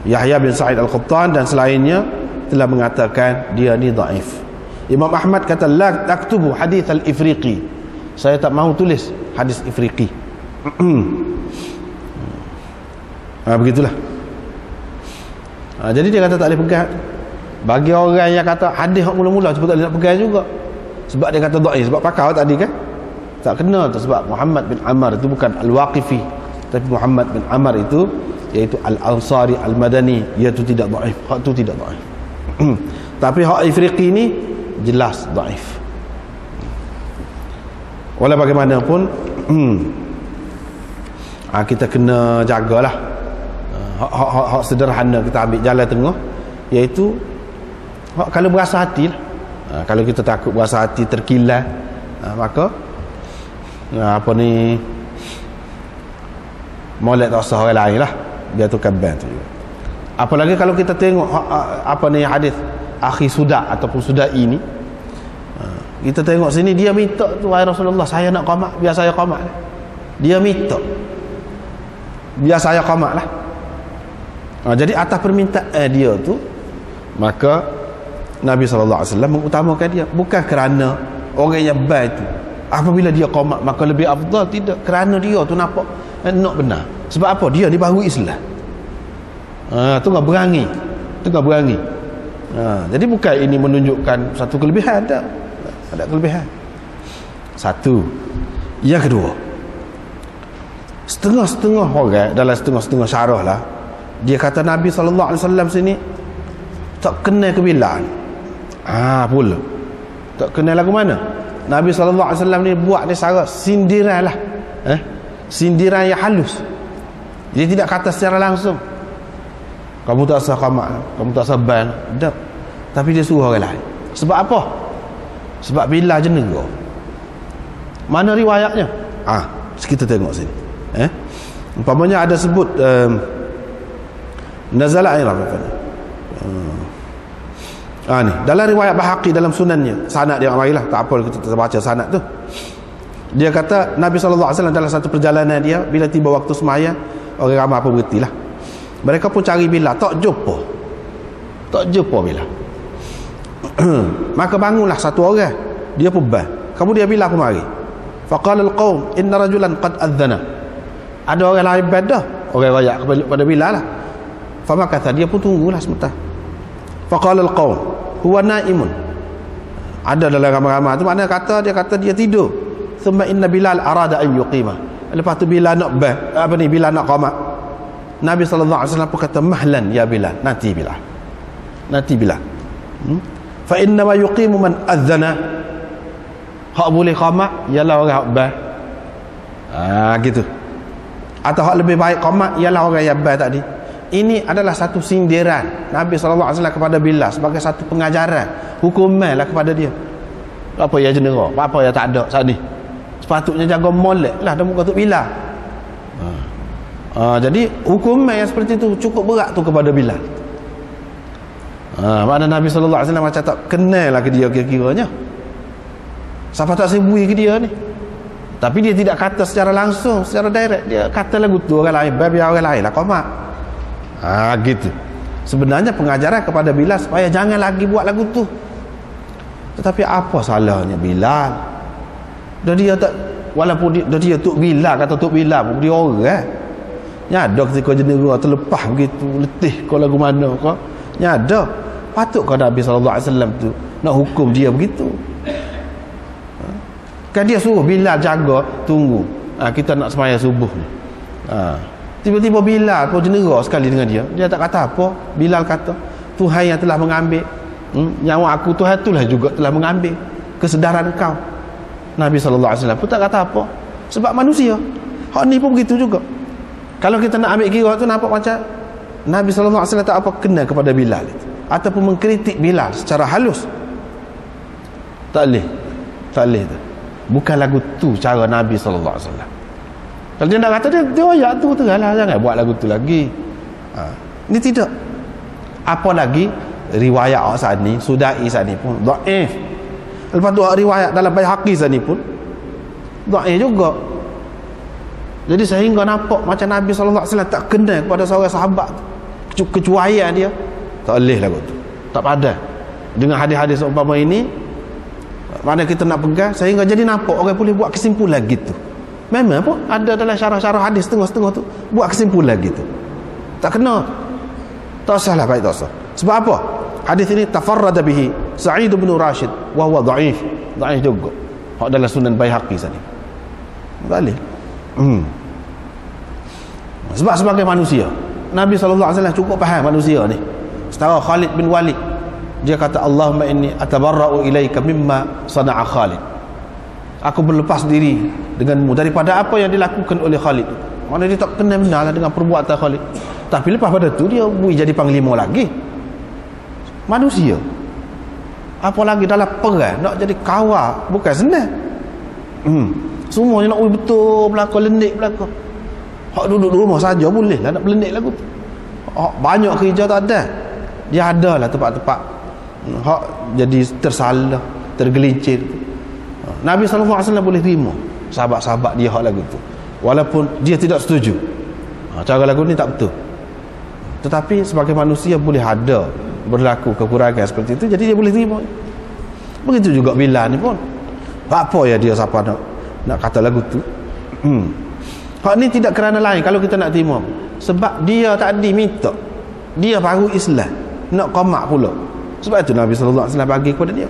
Yahya bin Sa'id Al-Qattan dan selainnya telah mengatakan dia ni dhaif. Imam Ahmad kata la taktubu hadis al-Ifriqi. Saya tak mahu tulis hadis Ifriqi. Begitulah. Jadi dia kata tak boleh pegang. Bagi orang yang kata hadis mula-mula sebab tak boleh nak pegang juga. Sebab dia kata dhaif, sebab pakar tadi kan tak kena tu. Sebab Muhammad bin Amr itu bukan Al-Waqifi, tapi Muhammad bin Amr itu iaitu Al-Ansari Al-Madani, iaitu tidak dhaif. Hak tu tidak dhaif. Tapi hak Ifriqi ni jelas dhaif. Walau bagaimanapun kita kena jagalah hak sederhana, kita ambil jalan tengah, iaitu kalau berasa hati lah. Kalau kita takut berasa hati terkilat, maka apa ni, molek tak usah orang lain lah, dia tu kaban tu juga. Apalagi kalau kita tengok apa ni hadis akhi Suda ataupun Sudai ini, kita tengok sini dia minta tu, wahai Rasulullah, saya nak qamat, biar saya qamat. Dia minta biar saya qamat lah. Jadi atas permintaan dia tu, maka Nabi SAW mengutamakan dia, bukan kerana orang yang baik tu apabila dia qamat maka lebih afdal, tidak. Kerana dia tu nampak nak benar. Sebab apa? Dia ni baru Islam. Tu enggak berangi. Jadi bukan ini menunjukkan satu kelebihan, tak. Ada kelebihan. Satu. Yang kedua, setengah-setengah orang dalam setengah-setengah syarah lah, dia kata Nabi SAW sini tak kenal kebilaan. Pula tak kenal lagu mana. Nabi SAW ni buat ni secara sindiran lah, sindiran yang halus. Dia tidak kata secara langsung kamu tak sah qamat, kamu tak sah ban, tak. Tapi dia suruh orang lain. Sebab apa? Sebab bila jenera. Mana riwayatnya? Kita tengok sini. Umpamanya ada sebut nazala air apa ni dalam riwayat Bahaqi dalam sunannya, sanad dia marilah, tak apa kita baca sanad tu. Dia kata Nabi SAW dalam satu perjalanan dia, bila tiba waktu sembahyang, orang ramai apa berhentilah. Mereka pun cari Bilal, tak jumpa Bilal. Maka bangunlah satu orang, dia pun ban. Kemudian Bilal pun mari. Faqala al-qaum inna rajulan qad adzana. Ada orang lain badah, orang rakyat kepada Bilal lah. Famakatha, dia pun tunggulah sebentar. Faqala al-qaum huwa naimun. Ada dalam ramai-ramai tu maknanya dia kata dia tidur. Thumma inna Bilal arada an yuqima. Lepas tu Bilal nak Bilal nak qamat. Nabi SAW pun kata mahlan ya Bilal, nanti Bilal. Fa inna ma yuqimu man adzana. Hak boleh qamat ialah orang hak ban. Gitu. Atau hak lebih baik qamat ialah orang yang ban tadi. Ini adalah satu sindiran Nabi SAW kepada Bilal sebagai satu pengajaran, hukuman lah kepada dia. Apa yang jenera? Apa yang tak ada saat ni? Sepatutnya jaga molek lah dan muka Tok Bilal. Jadi hukuman yang seperti itu cukup berat tu kepada Bilal. Mana Nabi sallallahu alaihi wasallam macam tak kenal lah ke dia kira-kiranya. Siapa tak sebui ke dia ni? Tapi dia tidak kata secara langsung, secara direct. Dia kata lagu tu orang lain, biar orang lain lah qamat. Gitu. Sebenarnya pengajaran kepada Bilal supaya jangan lagi buat lagu tu. Tetapi apa salahnya Bilal? Dia tak, walaupun dia Tok Bilal, kata Tok Bilal pun dia orang. Nyada ketika jenera terlepas begitu, letih kau lagu mana kau? Nyada. Patut kau Nabi sallallahu alaihi wasallam tu nak hukum dia begitu. Kan dia suruh Bilal jaga, tunggu. Kita nak sembahyang subuh ni. Tiba-tiba Bilal pun jenera sekali dengan dia. Dia tak kata apa. Bilal kata, Tuhan yang telah mengambil nyawa aku, Tuhan itulah juga telah mengambil kesedaran kau. Nabi sallallahu alaihi wasallam pun tak kata apa. Sebab manusia. Hak ni pun begitu juga. Kalau kita nak ambil kira tu nampak macam Nabi sallallahu alaihi wasallam tak apa kena kepada Bilal itu, ataupun mengkritik Bilal secara halus. Tak boleh. Tak boleh tu. Bukan lagu tu cara Nabi sallallahu alaihi wasallam. Kalau dia nak kata dia ayat tu teranglah, jangan buat lagu tu lagi. Ini tidak. Apa lagi riwayat saat ni, Sudai saat ni pun dhaif. Lepas tu riwayat dalam Baihaqi saat ni pun dhaif juga. Jadi sehingga nampak macam Nabi sallallahu alaihi wasallam tak kenal kepada seorang sahabat kecuaian dia. Tak boleh lagu tu. Tak padan dengan hadis-hadis umpama ini. Mana kita nak pegang sehingga jadi nampak orang boleh buat kesimpulan gitu. Memang pun ada dalam syarah-syarah hadis setengah-setengah tu buat kesimpulan gitu. Tak kena. Tak salah, baik tak sah. Sebab apa? Hadis ini tafarrada bihi Sa'id bin Rashid wa huwa dhaif. Dhaif juga. Hak dalam Sunan Baihaqi sini. Boleh. Sebab sebagai manusia, Nabi sallallahu alaihi wasallam cukup faham manusia ni. Setara Khalid bin Walid, dia kata, Allahumma inni atabarra'u ilaika mimma sana'a Khalid. Aku berlepas diri denganmu daripada apa yang dilakukan oleh Khalid. Mana dia tak kena benar lah dengan perbuatan Khalid. Tapi lepas pada tu dia boleh jadi panglima lagi. Manusia. Apalagi dalam perang nak jadi kawal bukan senang. Semuanya nak betul belakang, lendik belakang. Hak duduk di rumah saja boleh lah nak berlendik lagu tu. Hak banyak kerja tak ada. Dia ada lah tempat-tempat hak jadi tersalah, tergelincir. Nabi SAW boleh terima sahabat-sahabat dia hak lagu tu, walaupun dia tidak setuju. Cara lagu ni tak betul, tetapi sebagai manusia boleh ada berlaku kekurangan seperti itu, jadi dia boleh terima. Begitu juga Bilal ni pun, apa ya dia siapa nak kata lagu tu. Hak ni tidak kerana lain kalau kita nak terima, sebab dia tadi minta, dia baru Islam nak qamat pula. Sebab itu Nabi sallallahu alaihi wasallam bagi kepada dia.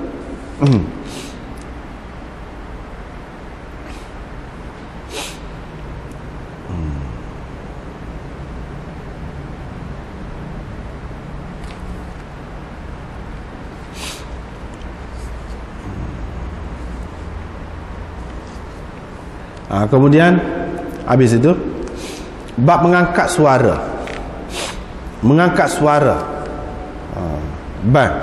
Kemudian habis itu bab mengangkat suara. Mengangkat suara. Bab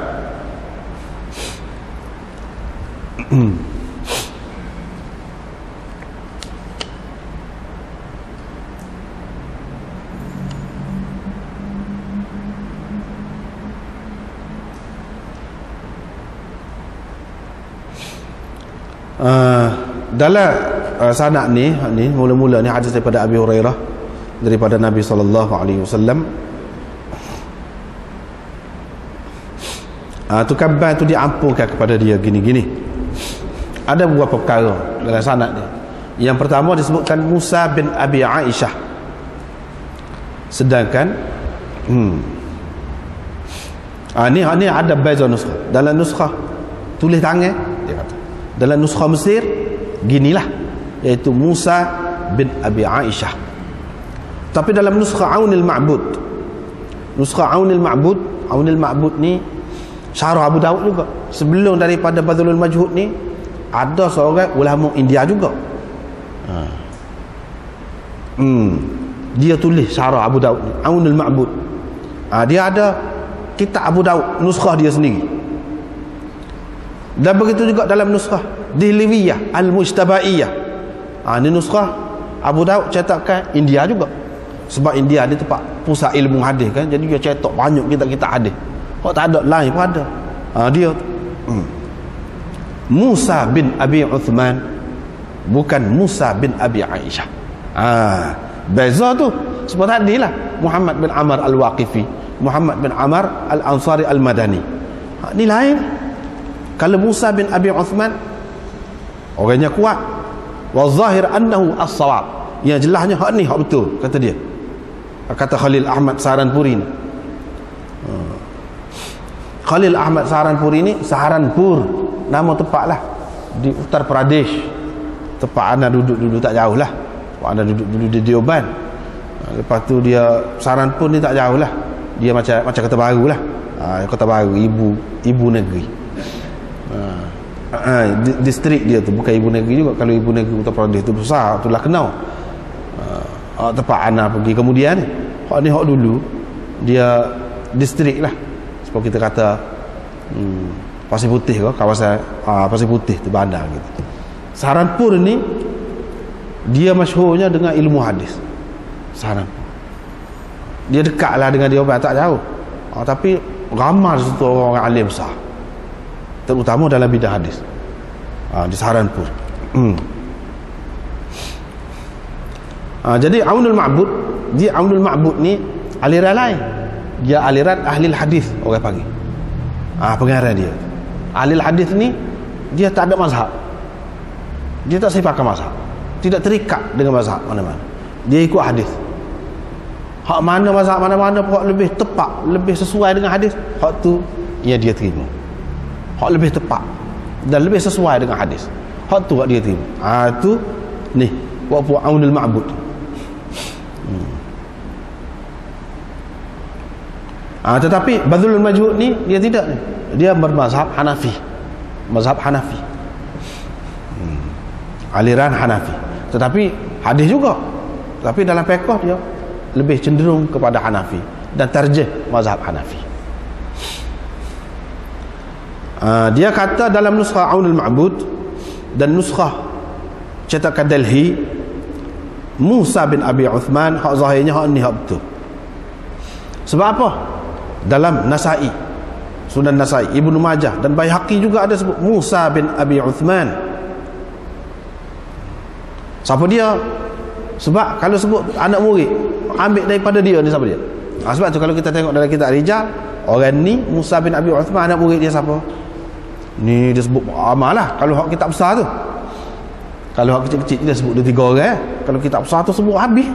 dalam sanad ni mula-mula ni hadis daripada Abi Hurairah daripada Nabi sallallahu alaihi wasallam. Tu kabar tu diampunkan kepada dia gini-gini. Ada beberapa perkara dalam sanad ni. Yang pertama disebutkan Musa bin Abi Aisyah. Sedangkan ni ada beza nuskah. Dalam nuskah tulis tangan dia kata. Dalam nuskah Mesir ginilah, iaitu Musa bin Abi Aisyah. Tapi dalam nuskah Aunil Ma'bud, nuskah Aunil Ma'bud ni syarah Abu Daud juga. Sebelum daripada Badlul Majhud ni ada seorang ulama India juga. Dia tulis syarah Abu Daud ni, Aunil Ma'bud. Dia ada kitab Abu Daud, nuskah dia sendiri. Dan begitu juga dalam nuskhah Dihliyah Al-Mujtabaiyah. Ini nuskhah Abu Daud cetakkan India juga. Sebab India ni tempat pusat ilmu hadis kan. Jadi dia cetak banyak kitab-kitab hadis. Kok tak ada lain pun ada. Dia Musa bin Abi Uthman, bukan Musa bin Abi Aisyah. Beza tu. Sebab tadi lah Muhammad bin Amr Al-Waqifi, Muhammad bin Amr Al-Ansari Al-Madani. Ni lain. Kalau Musa bin Abi Uthman orangnya kuat. Wa zahir annahu as-shawab. Yang jelasnya hak ni hak betul kata dia. Kata Khalil Ahmad Saharanpuri ni. Khalil Ahmad Saharanpuri ni, Saharanpur nama tempat lah di Uttar Pradesh. Tempat anda duduk tak jauh lah. Anda duduk dulu di Deoban. Lepas tu dia Saharanpur ni tak jauh lah. Dia macam Kota Baru lah. Kota Baru, ibu negeri. Distrik dia tu bukan ibu negeri juga. Kalau ibu negeri Uttar Pradesh tu besar, tu lah kenal. Tempat anak pergi. Kemudian hak ni hak dulu dia distrik lah. Sebab kita kata Pasir Putih ke kawasan Pasir Putih tu bandar gitu. Saharanpur ni dia masyhurnya dengan ilmu hadis. Saharanpur dia dekat lah dengan dia tak jauh. Tapi ramai situ orang alim besar, terutama dalam bidang hadis di Saharanpur. Jadi Aunul Ma'bud, dia Aunul Ma'bud ni aliran lain. Dia aliran ahli hadis orang panggil. Pengarang dia. Ahli hadis ni dia tak ada mazhab. Dia tak sifatkan mazhab. Tidak terikat dengan mazhab mana-mana. Dia ikut hadis. Hak mana mazhab mana-mana hak lebih tepat, lebih sesuai dengan hadis, hak tu ya dia terima. Hak lebih tepat dan lebih sesuai dengan hadis, hak tu hak dia terima. Tu ni buat Aunul Ma'bud. Tetapi Badlul Majhud ni dia tidak ni. Dia bermazhab Hanafi. Mazhab Hanafi. Aliran Hanafi. Tetapi hadis juga. Tapi dalam fiqh dia lebih cenderung kepada Hanafi dan tarjih mazhab Hanafi. Dia kata dalam nuskhah Aunul Ma'bud dan nuskhah cetakan Delhi, Musa bin Abi Uthman hak zahirnya hak ni hak betul. Sebab apa? Dalam Nasai, Sunan Nasai, Ibnu Majah dan Baihaqi juga ada sebut Musa bin Abi Uthman. Siapa dia? Sebab kalau sebut anak murid, ambil daripada dia ni siapa dia. Sebab tu kalau kita tengok dalam kitab Rijal, orang ni Musa bin Abi Uthman, anak murid dia siapa? Ni dia sebut amal lah. Kalau hak kitab besar tu, kalau hak kecil-kecil dia sebut dia 3 orang. Kalau kitab besar tu sebut habis.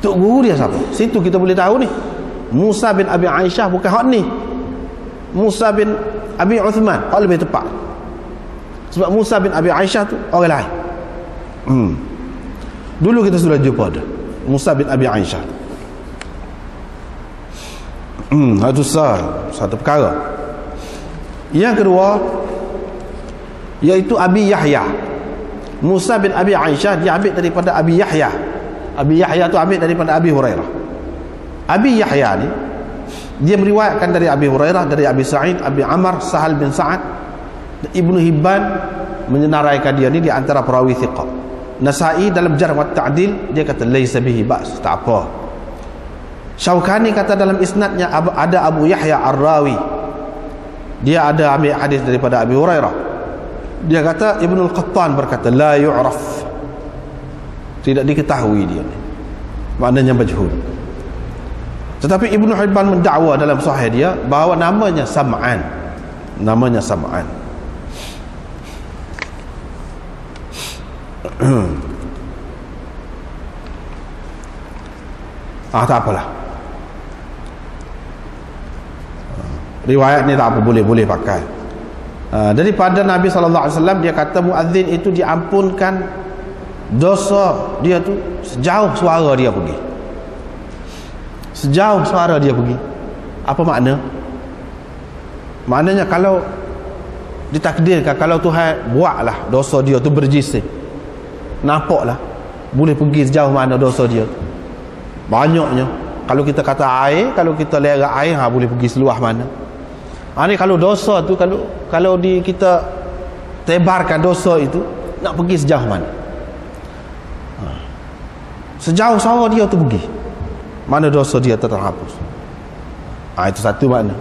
Tok guru dia siapa? Situ kita boleh tahu ni Musa bin Abi Aisyah bukan hak ni. Musa bin Abi Uthman hak lebih tepat. Sebab Musa bin Abi Aisyah tu orang lain. Dulu kita sudah jumpa dia Musa bin Abi Aisyah. Itu satu perkara. Yang kedua iaitu Abi Yahya. Musa bin Abi Aisyah dia ambil daripada Abi Yahya. Abi Yahya tu ambil daripada Abi Hurairah. Abi Yahya ni dia meriwayatkan dari Abi Hurairah, dari Abi Sa'id, Abi Amr, Sahal bin Sa'ad. Ibnu Hibban menyenaraikan dia ni di antara perawi thiqah. Nasai dalam Jarh wa Ta'dil dia kata laisa bihi ba's, tak apa. Syaukani kata dalam isnadnya ada Abu Yahya Ar-Rawi. Dia ada ambil hadis daripada Abi Hurairah. Dia kata Ibnu Al-Qattan berkata la yu'raf, tidak diketahui dia ni, maknanya majhul. Tetapi Ibnu Hibban mendakwa dalam sahih dia bahawa namanya Sam'an. Namanya Sam'an. Tak apalah. Riwayat ni tak apa, boleh pakai. Daripada Nabi SAW dia kata muazzin itu diampunkan dosa dia tu sejauh suara dia pergi. Sejauh suara dia pergi. Apa makna? Maknanya kalau ditakdirkan, kalau Tuhan buatlah dosa dia tu berjisim, nampaklah boleh pergi sejauh mana dosa dia. Banyaknya. Kalau kita kata air, kalau kita lerak air boleh pergi seluas mana. Ni kalau dosa tu, kalau kita tebarkan dosa itu, nak pergi sejauh mana? Sejauh suara dia tu pergi, mana dosa dia terhapus. Itu satu makna.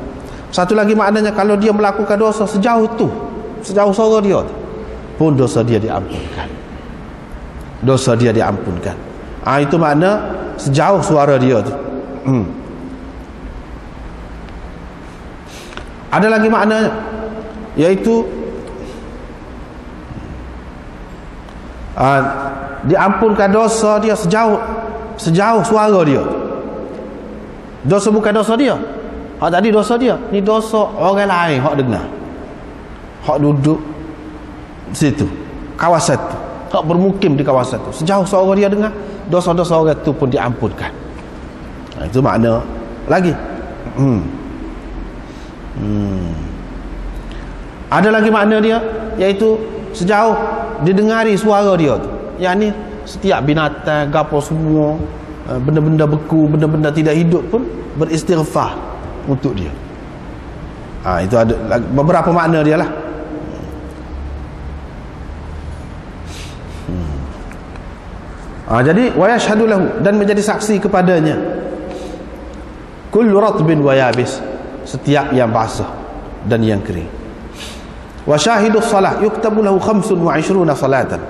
Satu lagi maknanya, kalau dia melakukan dosa sejauh tu, sejauh suara dia tu, pun dosa dia diampunkan. Dosa dia diampunkan. Itu makna sejauh suara dia tu. Ada lagi maknanya, iaitu diampunkan dosa dia sejauh suara dia. Dosa bukan dosa dia. Tadi dosa dia, ni dosa orang lain hak dengar, hak duduk situ, kawasan tu, hak bermukim di kawasan tu. Sejauh suara dia dengar, dosa-dosa orang tu pun diampunkan. Itu makna lagi. Ada lagi makna dia, iaitu sejauh didengari suara dia tu. Yang ni setiap binatang, gapo semua, benda-benda beku, benda-benda tidak hidup pun beristighfar untuk dia. Itu ada beberapa makna dia lah. Jadi wa yashhadu lahu, dan menjadi saksi kepadanya, kullu ratbin wa yabis, setiap yang basah dan yang kering. Wa syahidus salah yuktabu lahu 25 salatan.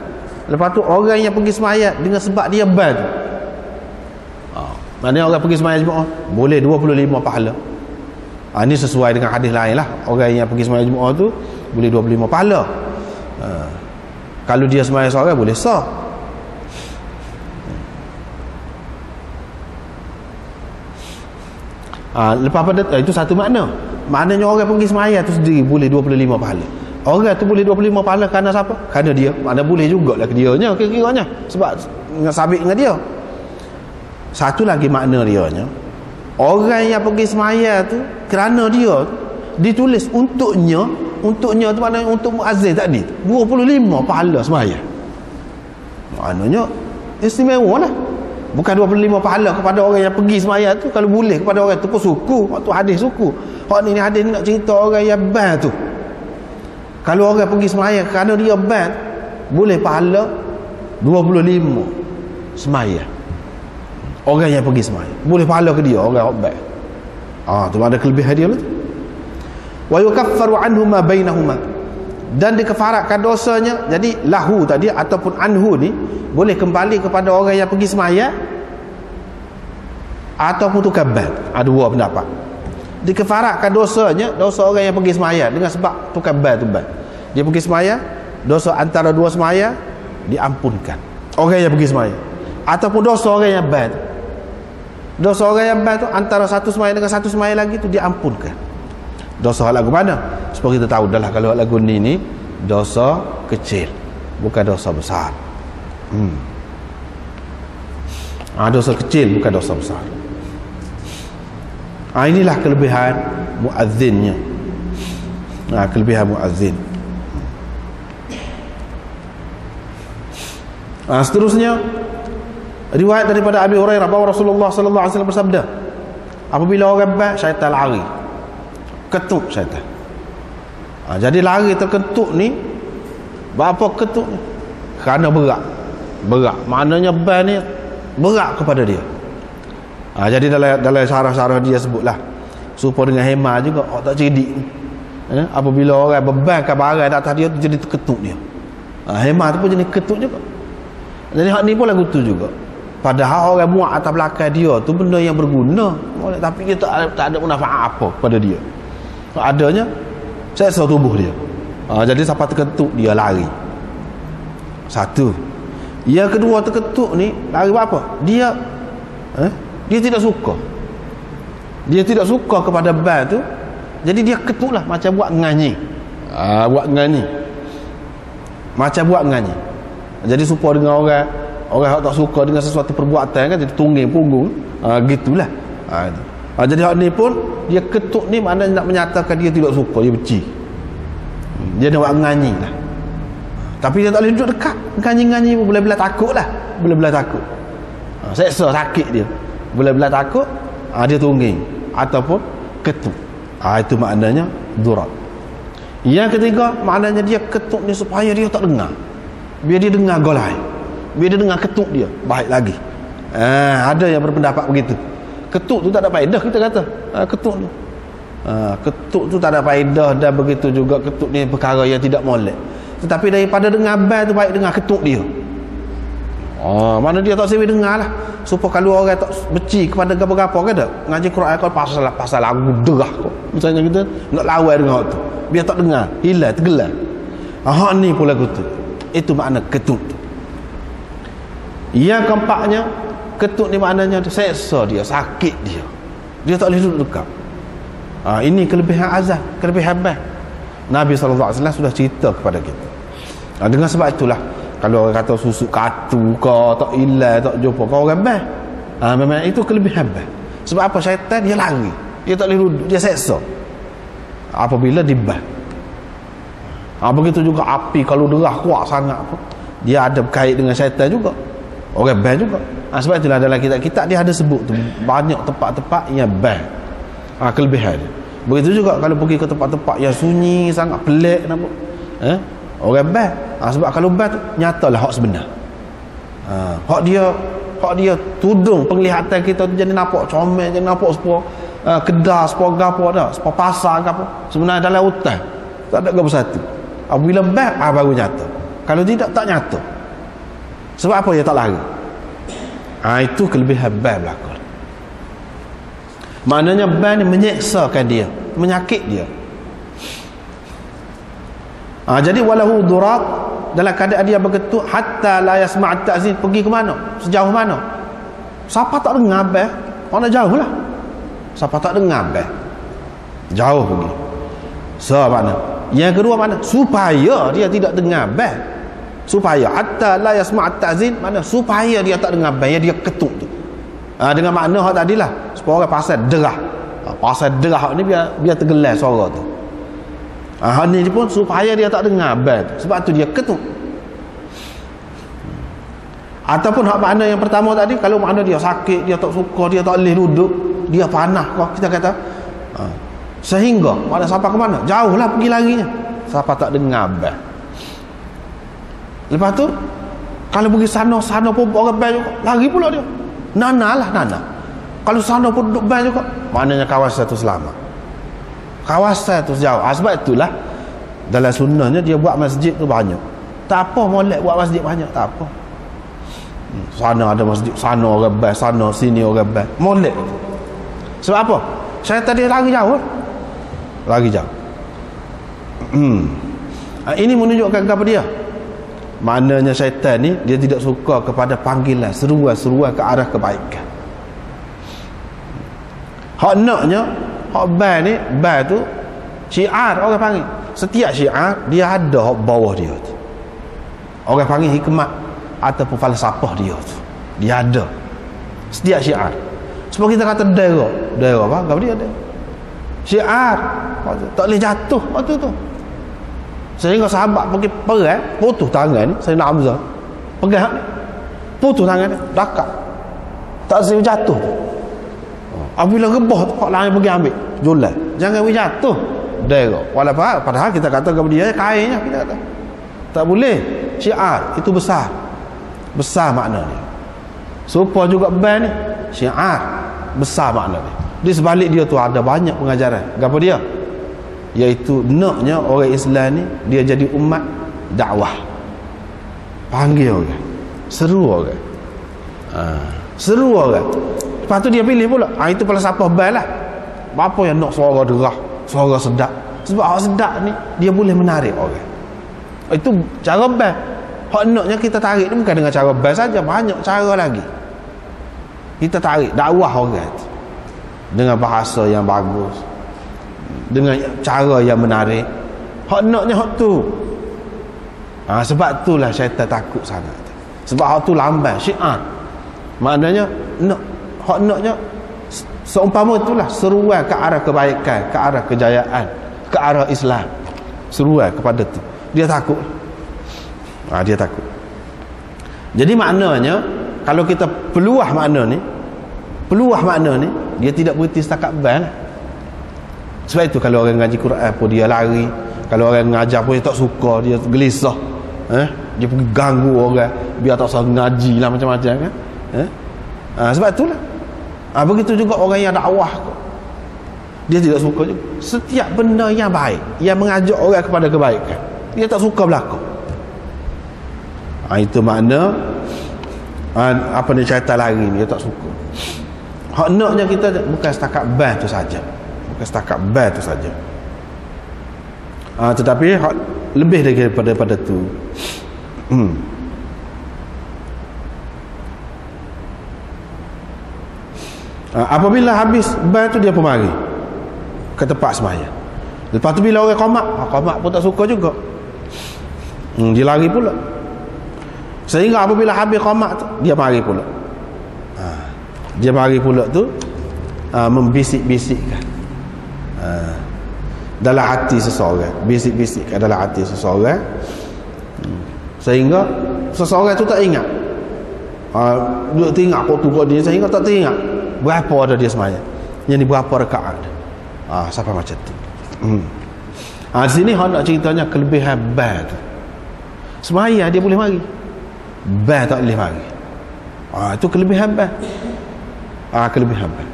Lepas tu orang yang pergi semayat dengan sebab dia ban tu, maknanya orang pergi semayat Jumaat boleh 25 pahala. Ini sesuai dengan hadis lain lah. Orang yang pergi semayat Jumaat tu boleh 25 pahala. Kalau dia semayat seorang boleh sah. Lepas pada itu satu makna. Maknanya orang pergi semayat tu sendiri boleh 25 pahala. Orang tu boleh 25 pahala kerana siapa? Kerana dia. Makna boleh jugalah ke dianya, kira-kiranya, sebab sabit dengan dia. Satu lagi makna dianya, orang yang pergi semayat tu kerana dia ditulis untuknya tu maknanya untuk muazzin tadi 25 pahala semayat. Maknanya istimewa lah. Bukan 25 pahala kepada orang yang pergi semayat tu. Kalau boleh kepada orang tu pun suku. Waktu hadis suku. Hak ni hadis ni nak cerita orang yang ban tu. Kalau orang pergi semayat kerana dia ban, boleh pahala 25 semayat. Orang yang pergi semayat boleh pahala ke dia, orang ban. Tu ada kelebihan dia lah. Wa yukaffaru anhu ma bainahuma, dan dikefaratkan dosanya. Jadi lahu tadi ataupun anhu ni boleh kembali kepada orang yang pergi semayat ataupun tukar ban. Ada dua pendapat. Dikefaratkan dosanya, dosa orang yang pergi semayat dengan sebab tukar ban tu ban. Dia pergi semayat, dosa antara dua semayat diampunkan orang yang pergi semayat. Ataupun dosa orang yang ban, dosa orang yang ban tu antara satu semayat dengan satu semayat lagi tu diampunkan. Dosa hak lagu mana? Supaya kita tahu dah lah, kalau hak lagu ni dosa kecil, bukan dosa besar. Dosa kecil bukan dosa besar. Inilah kelebihan muazzinnya. Kelebihan muazzin. Seterusnya, riwayat daripada Abi Hurairah bahawa Rasulullah sallallahu alaihi wasallam bersabda, apabila orang ban, syaitan lari, ketuk syaitan. Jadi lari terketuk ni, berapa ketuk ni? Kerana berat. Maknanya ban ni berat kepada dia. Jadi dalam syarah-syarah dia sebutlah, supaya dengan hemah juga tak cerdik. Apabila orang bebankan barang atas dia tu, jadi terketuk dia. Hemah tu pun jadi ketuk juga. Jadi hak ni pun lagu tu juga. Padahal orang muat atas belakang dia tu benda yang berguna, tapi dia tak ada manfaat apa pada dia. Adanya seksa tubuh dia. Jadi sampai terketuk dia lari. Satu. Yang kedua, terketuk ni lari buat apa? Dia tidak suka. Dia tidak suka kepada ban tu. Jadi dia ketuklah macam buat nganyi. Buat nganyi. Macam buat nganyi. Jadi supaya dengan orang yang tak suka dengan sesuatu perbuatan kan, jadi tungging punggung. Gitulah. Jadi hak ni pun dia ketuk ni maknanya nak menyatakan dia tidak suka, dia benci. Dia nak buat nganyi lah. Tapi dia tak boleh duduk dekat. Nganyi-nganyi pun bila-bila takut lah. Bila-bila takut. Seksa sakit dia. Bila-bila takut, dia tungging ataupun ketuk. Itu maknanya durat. Yang ketiga, maknanya dia ketuk ni supaya dia tak dengar. Biar dia dengar golai. Biar dia dengar ketuk dia, baik lagi. Ada yang berpendapat begitu. Ketuk tu tak ada faedah, kita kata. Ketuk tu. Ketuk tu tak ada faedah, dan begitu juga ketuk ni perkara yang tidak molek. Tetapi daripada dengar bel tu, baik dengar ketuk dia. Mana dia tak sewi dengar lah. Supaya kalau orang tak benci kepada apa-apa ke tak, ngaji Quran kau pasal lagu derah kau. Misalnya kita nak lawan dengan tu, biar tak dengar, hilang, tergelam. Ni pula ketuk. Itu makna ketuk tu. Yang keempatnya, ketuk ni maknanya seksa dia, sakit dia. Dia tak boleh duduk dekat. Ini kelebihan azan, kelebihan bel. Nabi SAW sudah cerita kepada kita. Dengan sebab itulah, kalau orang kata susuk katu ke, tak hilang, tak jumpa ke, orang bel. Memang itu kelebihan bel. Sebab apa? Syaitan dia lari, dia tak boleh duduk, dia seksa apabila dibel. Begitu juga api, kalau derah kuat sangat pun, dia ada berkait dengan syaitan juga, orang bel juga. Sebab itulah dalam kitab-kitab dia ada sebut tu, banyak tempat-tempat yang bel. Kelebihan dia. Begitu juga kalau pergi ke tempat-tempat yang sunyi sangat, pelik nampak, orang bel. Sebab kalau bel tu nyatalah hak sebenar. Hak dia tudung penglihatan kita tu jadi nampak comel, jadi nampak sepuluh kedai, sepuluh gapo dah, sepuluh pasar gapo. Sebenarnya dalam hutan tak ada gapo satu. Bila bel baru nyata. Kalau tidak, tak nyata. Sebab apa dia tak lari? Itu kelebihan bel berlaku. Maknanya bel ni menyeksakan dia, menyakit dia. Jadi walahu durat, dalam keadaan dia begitu, hatta la yasma' ta'zin. Pergi ke mana? Sejauh mana? Siapa tak dengar bel? Mana jauh lah. Siapa tak dengar bel, jauh pergi. Mana? Yang kedua mana? Supaya dia tidak dengar bel. Supaya hatta la yasma' ta'zin, mana? Supaya dia tak dengar bel yang dia ketuk tu. Dengan makna hak tadilah, supaya orang pasal derah. Pasal derah ni biar tergelar suara tu. Hal ni pun supaya dia tak dengar bel. Sebab tu dia ketuk. Ataupun hak makna yang pertama tadi, kalau makna dia sakit, dia tak suka, dia tak boleh duduk, dia panah kau, kita kata sehingga mana sampai ke mana? Jauh lah pergi larinya. Siapa tak dengar bel. Lepas tu kalau pergi sana pun orang bel juga, lari pula dia. Nana. Kalau sana pun duduk bel juga, maknanya kawasan tu selamat. Kawasan tu jauh. Sebab itulah dalam sunnahnya dia buat masjid tu banyak. Tak apa molek buat masjid banyak, tak apa. Sana ada masjid, sana orang bel, sana sini orang bel, molek. Sebab apa? Syaitan dia lari jauh. Lari jauh. Ini menunjukkan kepada dia, maknanya syaitan ni dia tidak suka kepada panggilan, seruan-seruan ke arah kebaikan. Hak naknya, hak bel ni, bel tu syiar orang panggil. Setiap syiar dia ada hak bawah dia tu. Orang panggil hikmat ataupun falsafah dia tu. Dia ada setiap syiar. Sebab kita kata daerah apa? Apa dia ada? Syiar. Tak boleh jatuh waktu tu. Sehingga sahabat pergi perang, putus tangan ni, Sayyidina Hamzah pegang ni, putus tangan ni, dakak, tak boleh jatuh. Apabila rebah tu, orang lain pergi ambil jual, jangan boleh jatuh daerah. Padahal kita kata kepada dia kainnya, kita kata tak boleh. Syiar itu besar makna dia. Supaya juga band ni syiar besar makna dia. Di sebalik dia tu ada banyak pengajaran. Apa dia? Iaitu naknya orang Islam ni dia jadi umat dakwah. Panggil orang, seru orang, seru orang. Lepas tu dia pilih pula. Itu falsafah bal lah. Apa yang nak suara derah, suara sedap. Sebab orang sedap ni dia boleh menarik orang. Itu cara bal. Hak naknya kita tarik ni bukan dengan cara bal saja, banyak cara lagi. Kita tarik dakwah orang tu dengan bahasa yang bagus, dengan cara yang menarik. Hak naknya hak tu. Sebab itulah syaitan takut sangat. Sebab hak tu lambat, syiar. Maknanya nak, hak naknya seumpama itulah seruan ke arah kebaikan, ke arah kejayaan, ke arah Islam. Seruan kepada tu. Dia takut. Dia takut. Jadi maknanya kalau kita peluah makna ni, dia tidak berhenti setakat bal. Sebab itu kalau orang ngaji Quran pun dia lari, kalau orang ngajar pun dia tak suka, dia gelisah, dia pergi ganggu orang biar tak usah ngaji lah macam-macam kan. Sebab itulah begitu juga orang yang dakwah, dia tidak suka juga. Setiap benda yang baik, yang mengajak orang kepada kebaikan, dia tak suka berlaku. Itu makna apa ni, syaitan lari ni, dia tak suka. Hak naknya kita bukan setakat ban tu saja, bukan setakat ban tu saja, tetapi hak lebih daripada tu. Apabila habis ban tu, dia pun mari ke tempat sembahyang. Lepas tu bila orang qamat pun tak suka juga, dia lari pula. Sehingga apabila habis qamat tu, dia mari pula. Dia mari pula tu membisik-bisikkan dalam hati seseorang, bisik-bisikkan dalam hati seseorang, sehingga seseorang tu tak ingat, duduk teringat kau tu kau dia, sehingga tak teringat berapa ada dia sembahyang, yang ni berapa rakaat. Sampai macam tu. Di sini hang nak ceritanya kelebihan ban tu. Sembahyang dia boleh mari, ban tak boleh mari. Itu kelebihan ban. Kelebihan ban.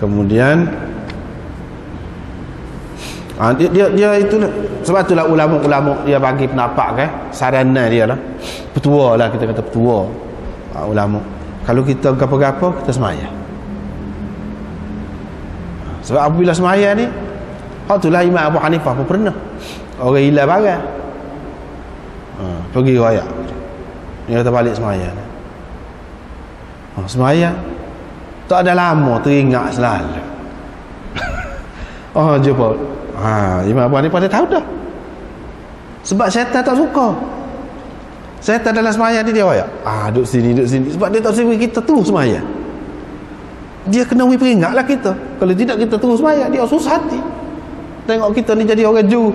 Kemudian dia itulah, sebab itulah ulama dia bagi pendapat kan, saranan dia lah, petua lah, kita kata petua ulama, kalau kita gapo-gapo kita sembahyang. Sebab apabila sembahyang ni, itulah Imam Abu Hanifah pun pernah orang hilang barang, pergi royak, dia kata balik sembahyang. Sembahyang tak ada lama teringat selalu. Jumpa Imam Abu Hanifah dia tahu dah, sebab syaitan tak suka. Syaitan dalam sembahyang dia royak, duduk sini, sebab dia tak suka kita terus sembahyang. Dia kena peringatlah kita, kalau tidak kita terus sembahyang, dia susah hati tengok kita ni jadi orang juru.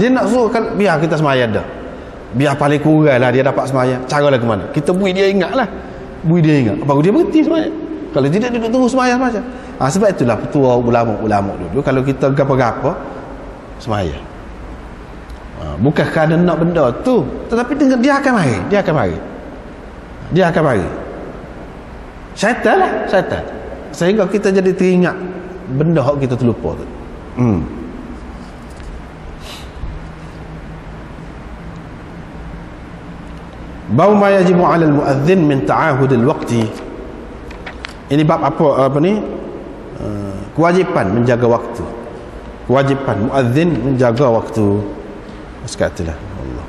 Dia nak suruh biar kita sembahyang dah, biar paling kurang lah dia dapat sembahyang. Cara lah ke mana, kita bui dia ingat lah, baru dia berhenti sembahyang. Kalau tidak duduk terus sembahyang macam. Sebab itulah petua ulama dulu, kalau kita gapa-gapa sembahyang, bukan kerana nak benda tu, tetapi dengan dia akan mari syaitan lah, sehingga kita jadi teringat benda hak kita terlupa tu. Bau ma yajibu 'ala al-mu'adhdhin min ta'ahud al-waqti. Ini bab apa ni? Kewajipan menjaga waktu. Kewajipan muadzin menjaga waktu. Sekatalah Allah.